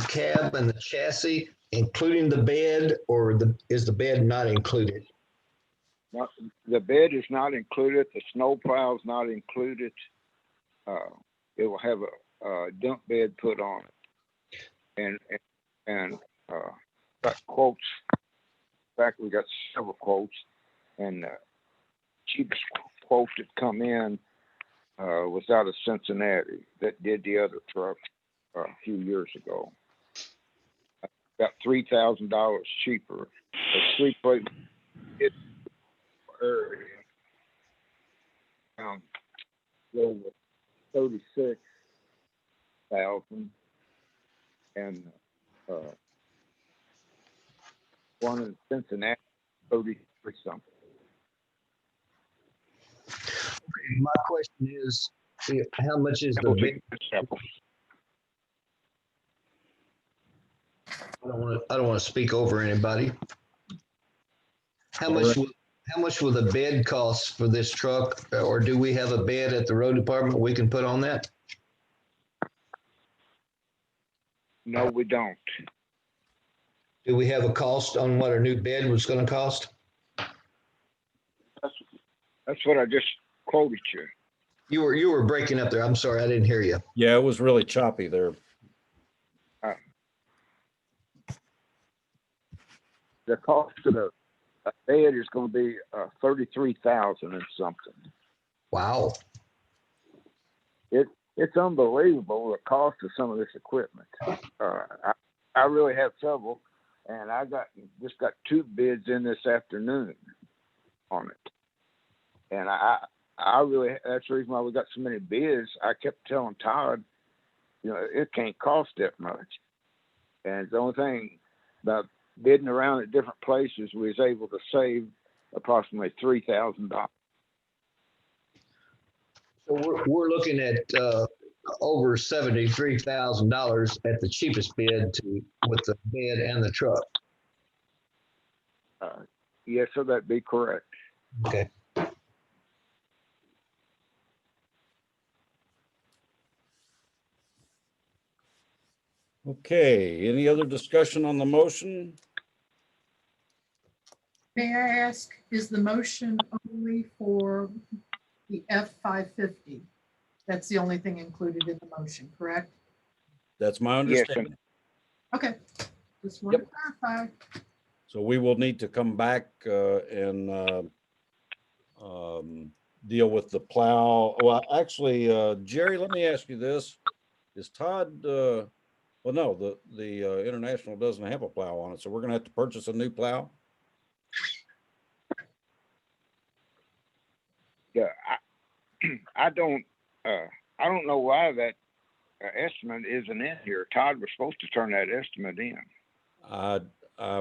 C: cab and the chassis, including the bed, or is the bed not included?
L: The bed is not included. The snow plow is not included. It will have a dump bed put on it, and got quotes. In fact, we got several quotes, and cheapest quote that come in was out of Cincinnati that did the other truck a few years ago. About $3,000 cheaper. A three-plate area. Over 36,000, and one in Cincinnati, 33 something.
C: My question is, how much is the bed? I don't want to speak over anybody. How much will the bed cost for this truck, or do we have a bed at the road department we can put on that?
L: No, we don't.
C: Do we have a cost on what a new bed was going to cost?
L: That's what I just quoted you.
C: You were breaking up there. I'm sorry, I didn't hear you.
A: Yeah, it was really choppy there.
L: The cost of the bed is going to be $33,000 and something.
C: Wow.
L: It's unbelievable the cost of some of this equipment. I really have trouble, and I just got two bids in this afternoon on it, and I really, that's the reason why we got so many bids. I kept telling Todd, it can't cost that much, and the only thing about bidding around at different places, we was able to save approximately $3,000.
C: So we're looking at over $73,000 at the cheapest bid with the bed and the truck.
L: Yes, so that'd be correct.
C: Okay.
A: Okay, any other discussion on the motion?
B: May I ask, is the motion only for the F-550? That's the only thing included in the motion, correct?
A: That's my
L: Yes,
A: understanding.
B: Okay, just want to clarify.
A: So we will need to come back and deal with the plow. Well, actually, Jerry, let me ask you this. Is Todd, well, no, the International doesn't have a plow on it, so we're gonna have to purchase a new plow?
L: Yeah, I don't know why that estimate isn't in here. Todd was supposed to turn that estimate in.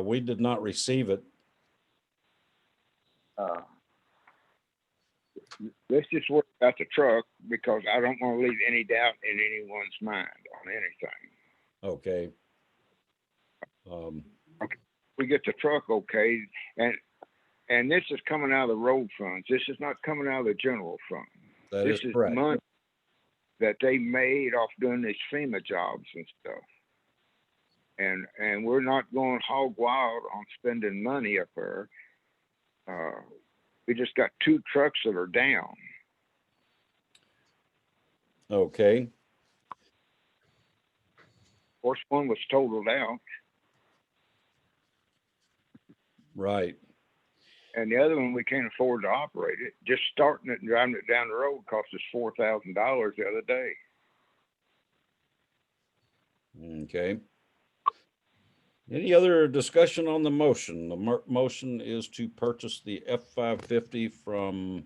A: We did not receive it.
L: Let's just worry about the truck because I don't want to leave any doubt in anyone's mind on anything.
A: Okay.
L: We get the truck okay, and this is coming out of the road funds. This is not coming out of the general fund.
A: That
L: This
A: is
L: is
A: correct.
L: money that they made off doing these FEMA jobs and stuff. And we're not going hog wild on spending money up there. We just got 2 trucks that are down.
A: Okay,
L: Of course, one was totaled out,
A: right.
L: and the other one we can't afford to operate it. Just starting it and driving it down the road cost us $4,000 the other day.
A: Okay. Any other discussion on the motion? The motion is to purchase the F-550 from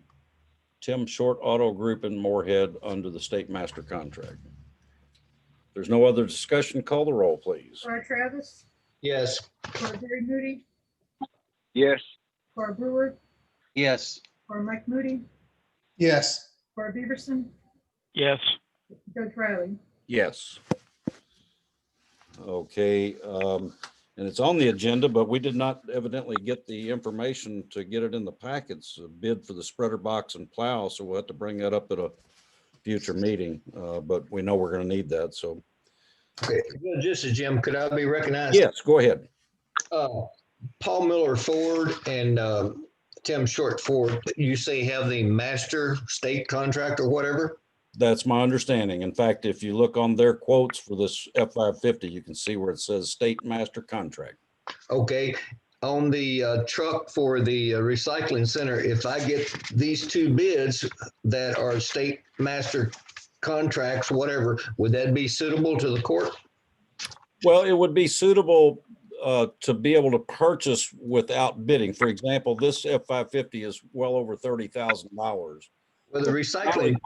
A: Tim Short Auto Group in Moorhead under the state master contract. There's no other discussion. Call the roll, please.
B: Squire Travis,
C: Yes.
B: Squire Jerry Moody,
L: Yes,
B: Squire Brewer,
D: Yes.
B: Squire Mike Moody,
E: Yes.
B: Squire Beaverson,
F: Yes.
B: Judge Riley.
A: Yes. Okay, and it's on the agenda, but we did not evidently get the information to get it in the packets, a bid for the spreader box and plow, so we'll have to bring that up at a future meeting, but we know we're gonna need that, so.
C: Okay, this is Jim. Could I be recognized?
A: Yes, go ahead.
C: Paul Miller Ford and Tim Short Ford, you say have the master state contract or whatever?
A: That's my understanding. In fact, if you look on their quotes for this F-550, you can see where it says state master contract.
C: Okay, on the truck for the recycling center, if I get these 2 bids that are state master contracts, whatever, would that be suitable to the court?
A: Well, it would be suitable to be able to purchase without bidding. For example, this F-550 is well over $30,000.
C: Well, the recycling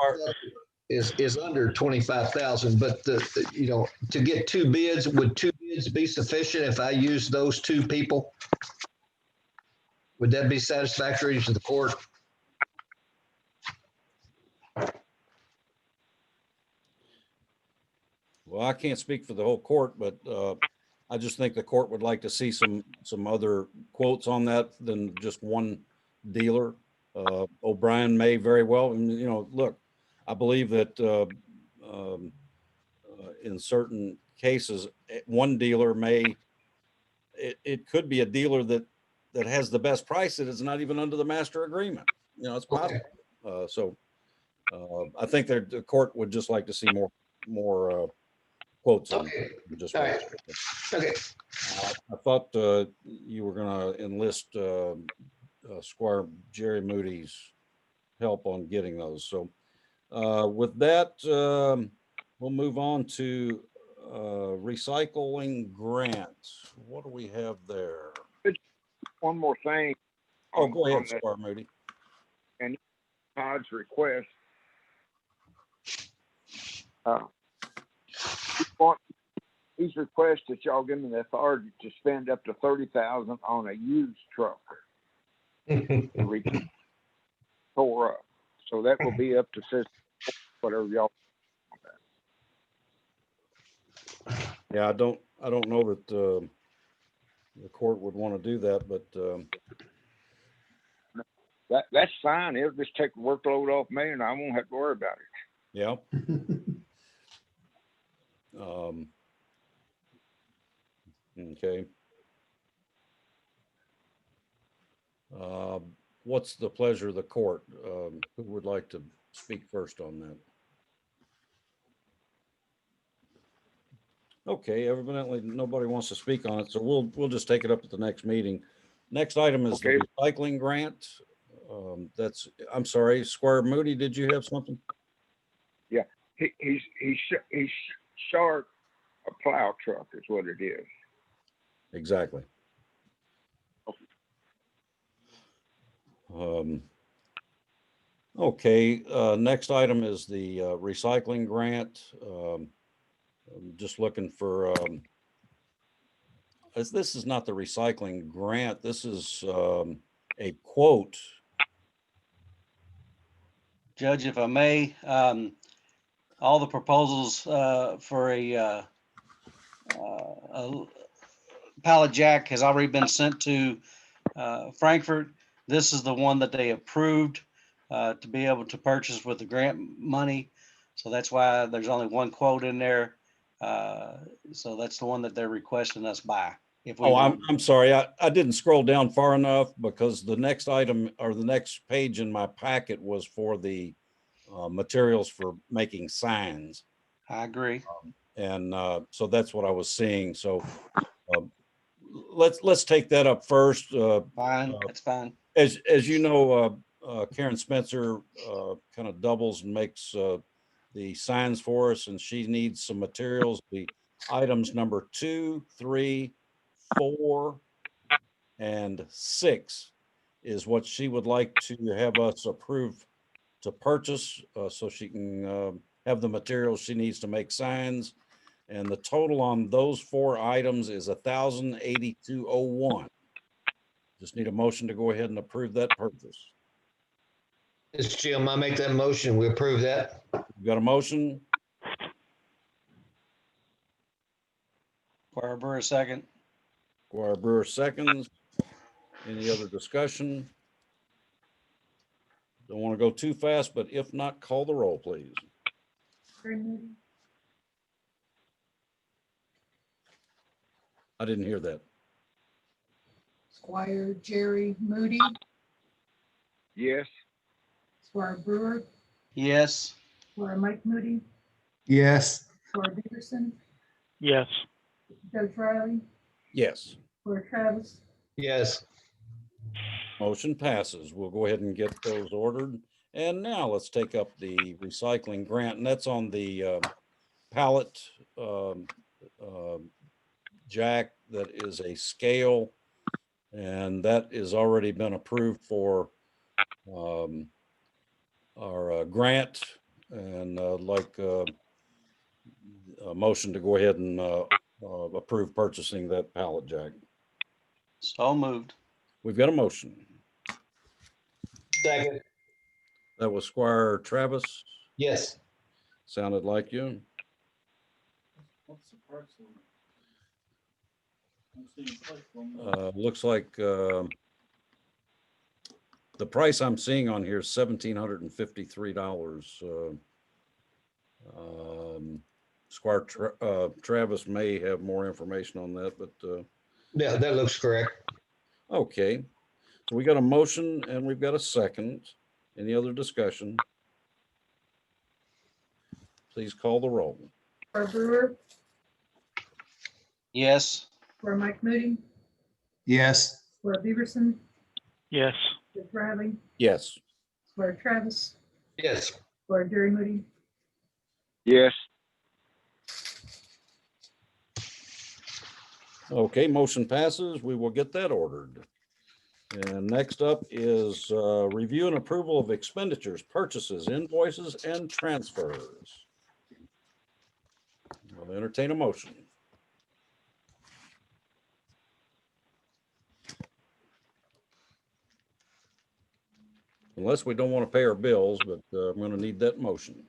C: is under 25,000, but to get 2 bids, would 2 bids be sufficient if I use those 2 people? Would that be satisfactory to the court?
A: Well, I can't speak for the whole court, but I just think the court would like to see some other quotes on that than just one dealer. O'Brien may very well, and look, I believe that in certain cases, one dealer it could be a dealer that has the best price that is not even under the master agreement. It's possible. So I think that the court would just like to see more quotes on just
C: All right. Okay.
A: I thought you were going to enlist Squire Jerry Moody's help on getting those. So with that, we'll move on to recycling grants. What do we have there?
L: one more thing.
A: Oh, go ahead, Squire Moody.
L: And Todd's request. He's requested that y'all give me the authority to spend up to $30,000 on a used truck. Tore up. So that will be up to whatever y'all.
A: Yeah, I don't know that the court would want to do that, but
L: that's fine. It'll just take the workload off me, and I won't have to worry about it.
A: yeah. Okay. What's the pleasure of the court? Who would like to speak first on that? Okay, evidently nobody wants to speak on it, so we'll just take it up at the next meeting. Next item is the
L: Okay.
A: recycling grant. I'm sorry, Squire Moody, did you have something?
L: Yeah, he's short a plow truck is what it is.
A: Exactly. Okay, next item is the recycling grant. I'm just looking for, as this is not the recycling grant, this is a quote.
D: Judge, if I may, all the proposals for a pallet jack has already been sent to Frankfurt. This is the one that they approved to be able to purchase with the grant money. So that's why there's only one quote in there. So that's the one that they're requesting us buy. If we
A: Oh,
D: want.
A: I'm sorry. I didn't scroll down far enough because the next item or the next page in my packet was for the materials for making signs.
D: I agree.
A: And so that's what I was seeing. So let's take that up first.
D: Fine, that's fine.
A: As you know, Karen Spencer kind of doubles and makes the signs for us, and she needs some materials. The items number 2, 3, 4, and 6 is what she would like to have us approve to purchase, so she can have the materials she needs to make signs. And the total on those 4 items is $1,082.01. Just need a motion to go ahead and approve that purchase.
C: It's Jim. I make that motion. We approve that.
A: We got a motion?
D: Squire Brewer, second.
A: Squire Brewer seconds. Any other discussion? Don't want to go too fast, but if not, call the roll, please. I didn't hear that.
B: Squire Jerry Moody,
L: Yes.
B: Squire Brewer,
D: Yes.
B: Squire Mike Moody,
E: Yes.
B: Squire Peterson,
F: Yes.
B: Judge Riley,
A: Yes.
B: Squire Travis.
C: Yes.
A: Motion passes. We'll go ahead and get those ordered. And now let's take up the recycling grant, and that's on the pallet jack that is a scale, and that is already been approved for our grant, and like a motion to go ahead and approve purchasing that pallet jack.
D: So moved.
A: We've got a motion.
C: Second.
A: That was Squire Travis.
C: Yes.
A: Sounded like you.
G: What's the price on it? I'm seeing price on it.
A: Looks like the price I'm seeing on here is $1,753. Squire Travis may have more information on that, but
C: Yeah, that looks correct.
A: okay. So we got a motion and we've got a second. Any other discussion? Please call the roll.
B: Squire Brewer,
D: Yes.
B: Squire Mike Moody,
E: Yes.
B: Squire Beaverson,
F: Yes.
B: Judge Riley,
A: Yes.
B: Squire Travis,
C: Yes.
B: Squire Jerry Moody,
L: Yes.
A: Okay, motion passes. We will get that ordered. And next up is review and approval of expenditures, purchases, invoices, and transfers. I'll entertain a motion. Unless we don't want to pay our bills, but I'm going to need that motion.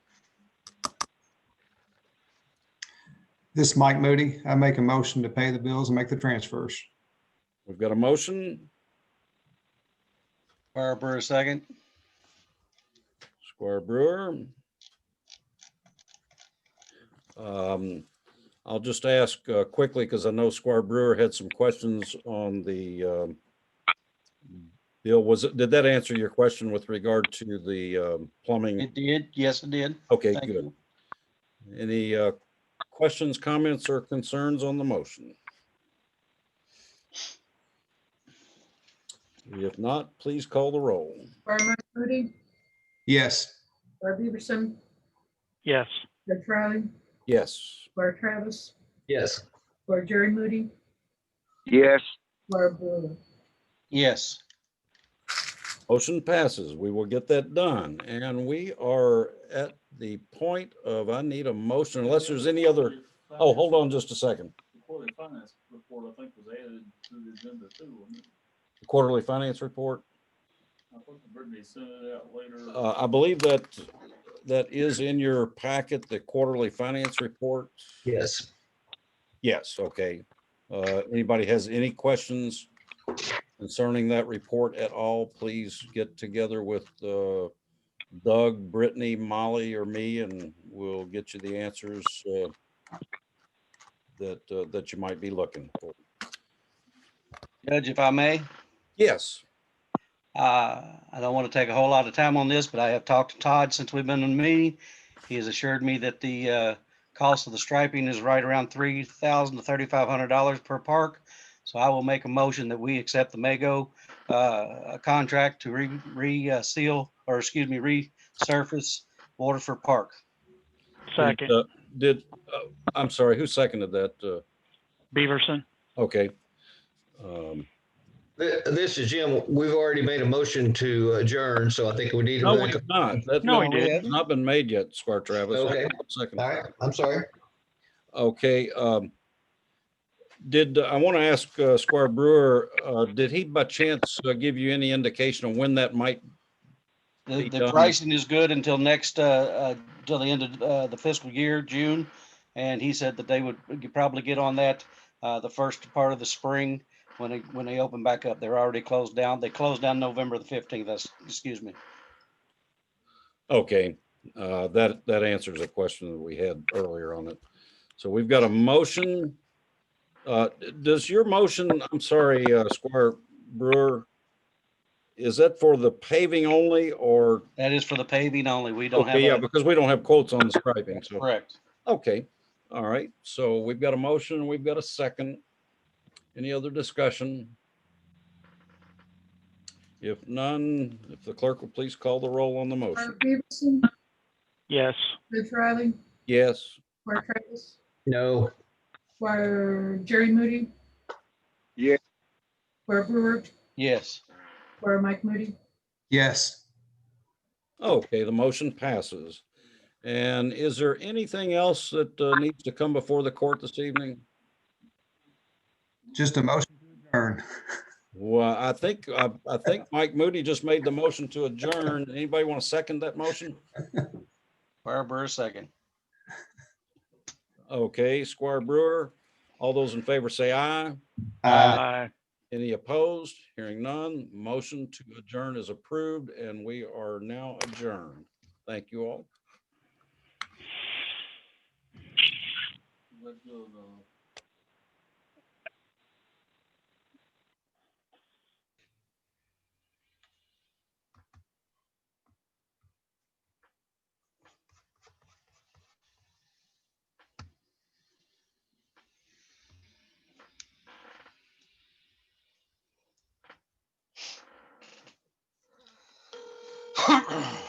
E: This is Mike Moody. I make a motion to pay the bills and make the transfers.
A: We've got a motion.
D: Squire Brewer, second.
A: Squire Brewer. I'll just ask quickly, because I know Squire Brewer had some questions on the bill. Did that answer your question with regard to the plumbing?
D: It did. Yes, it did.
A: Okay,
D: Thank
A: good.
D: you.
A: Any questions, comments, or concerns on the motion? If not, please call the roll.
B: Squire Mike Moody,
E: Yes.
B: Squire Beaverson,
F: Yes.
B: Judge Riley,
A: Yes.
B: Squire Travis,
C: Yes.
B: Squire Jerry Moody,
L: Yes.
B: Squire Brewer.
D: Yes.
A: Motion passes. We will get that done. And we are at the point of, I need a motion unless there's any other. Oh, hold on just a second.
G: The quarterly finance report, I think, was added to the agenda too, wasn't it?
A: The quarterly finance report.
G: I thought the Brittany sent it out later.
A: I believe that is in your packet, the quarterly finance report.
C: Yes.
A: Yes, okay. Anybody has any questions concerning that report at all, please get together with Doug, Brittany, Molly, or me, and we'll get you the answers that you might be looking for.
D: Judge, if I may,
A: Yes.
D: I don't want to take a whole lot of time on this, but I have talked to Todd since we've been in the meeting. He has assured me that the cost of the striping is right around $3,000 to $3,500 per park. So I will make a motion that we accept the Mago contract to resurface Waterford Park.
F: Second.
A: I'm sorry, who seconded that?
F: Beaverson.
A: Okay.
C: This is Jim. We've already made a motion to adjourn, so I think we need to.
A: No, we have not.
F: No, we
A: It's
F: did.
A: not been made yet, Squire Travis.
C: Okay.
A: Second.
C: All right. I'm sorry.
A: Okay. I want to ask Squire Brewer, did he by chance give you any indication of when that might be
D: The
A: done?
D: pricing is good until next, till the end of the fiscal year, June. And he said that they would probably get on that the first part of the spring when they open back up. They're already closed down. They closed down November the 15th. Excuse me.
A: Okay, that answers a question that we had earlier on it. So we've got a motion. Does your motion, I'm sorry, Squire Brewer, is that for the paving only or?
D: That is for the paving only. We don't
A: Okay,
D: have.
A: because we don't have quotes on the striping. So
D: Correct.
A: okay, all right. So we've got a motion. We've got a second. Any other discussion? If none, if the clerk will please call the roll on the
B: Squire
A: motion.
B: Beaverson,
F: Yes.
B: Judge Riley,
A: Yes.
B: Squire Travis,
C: No.
B: Squire Jerry Moody,
L: Yes.
B: Squire Brewer,
D: Yes.
B: Squire Mike Moody.
E: Yes.
A: Okay, the motion passes. And is there anything else that needs to come before the court this evening?
E: Just a motion to adjourn.
A: Well, I think Mike Moody just made the motion to adjourn. Anybody want to second that motion?
D: Squire Brewer, second.
A: Okay, Squire Brewer. All those in favor say aye.
F: Aye.
A: Any opposed? Hearing none, motion to adjourn is approved and we are now adjourned. Thank you all.
G: Let go of
D: Huh.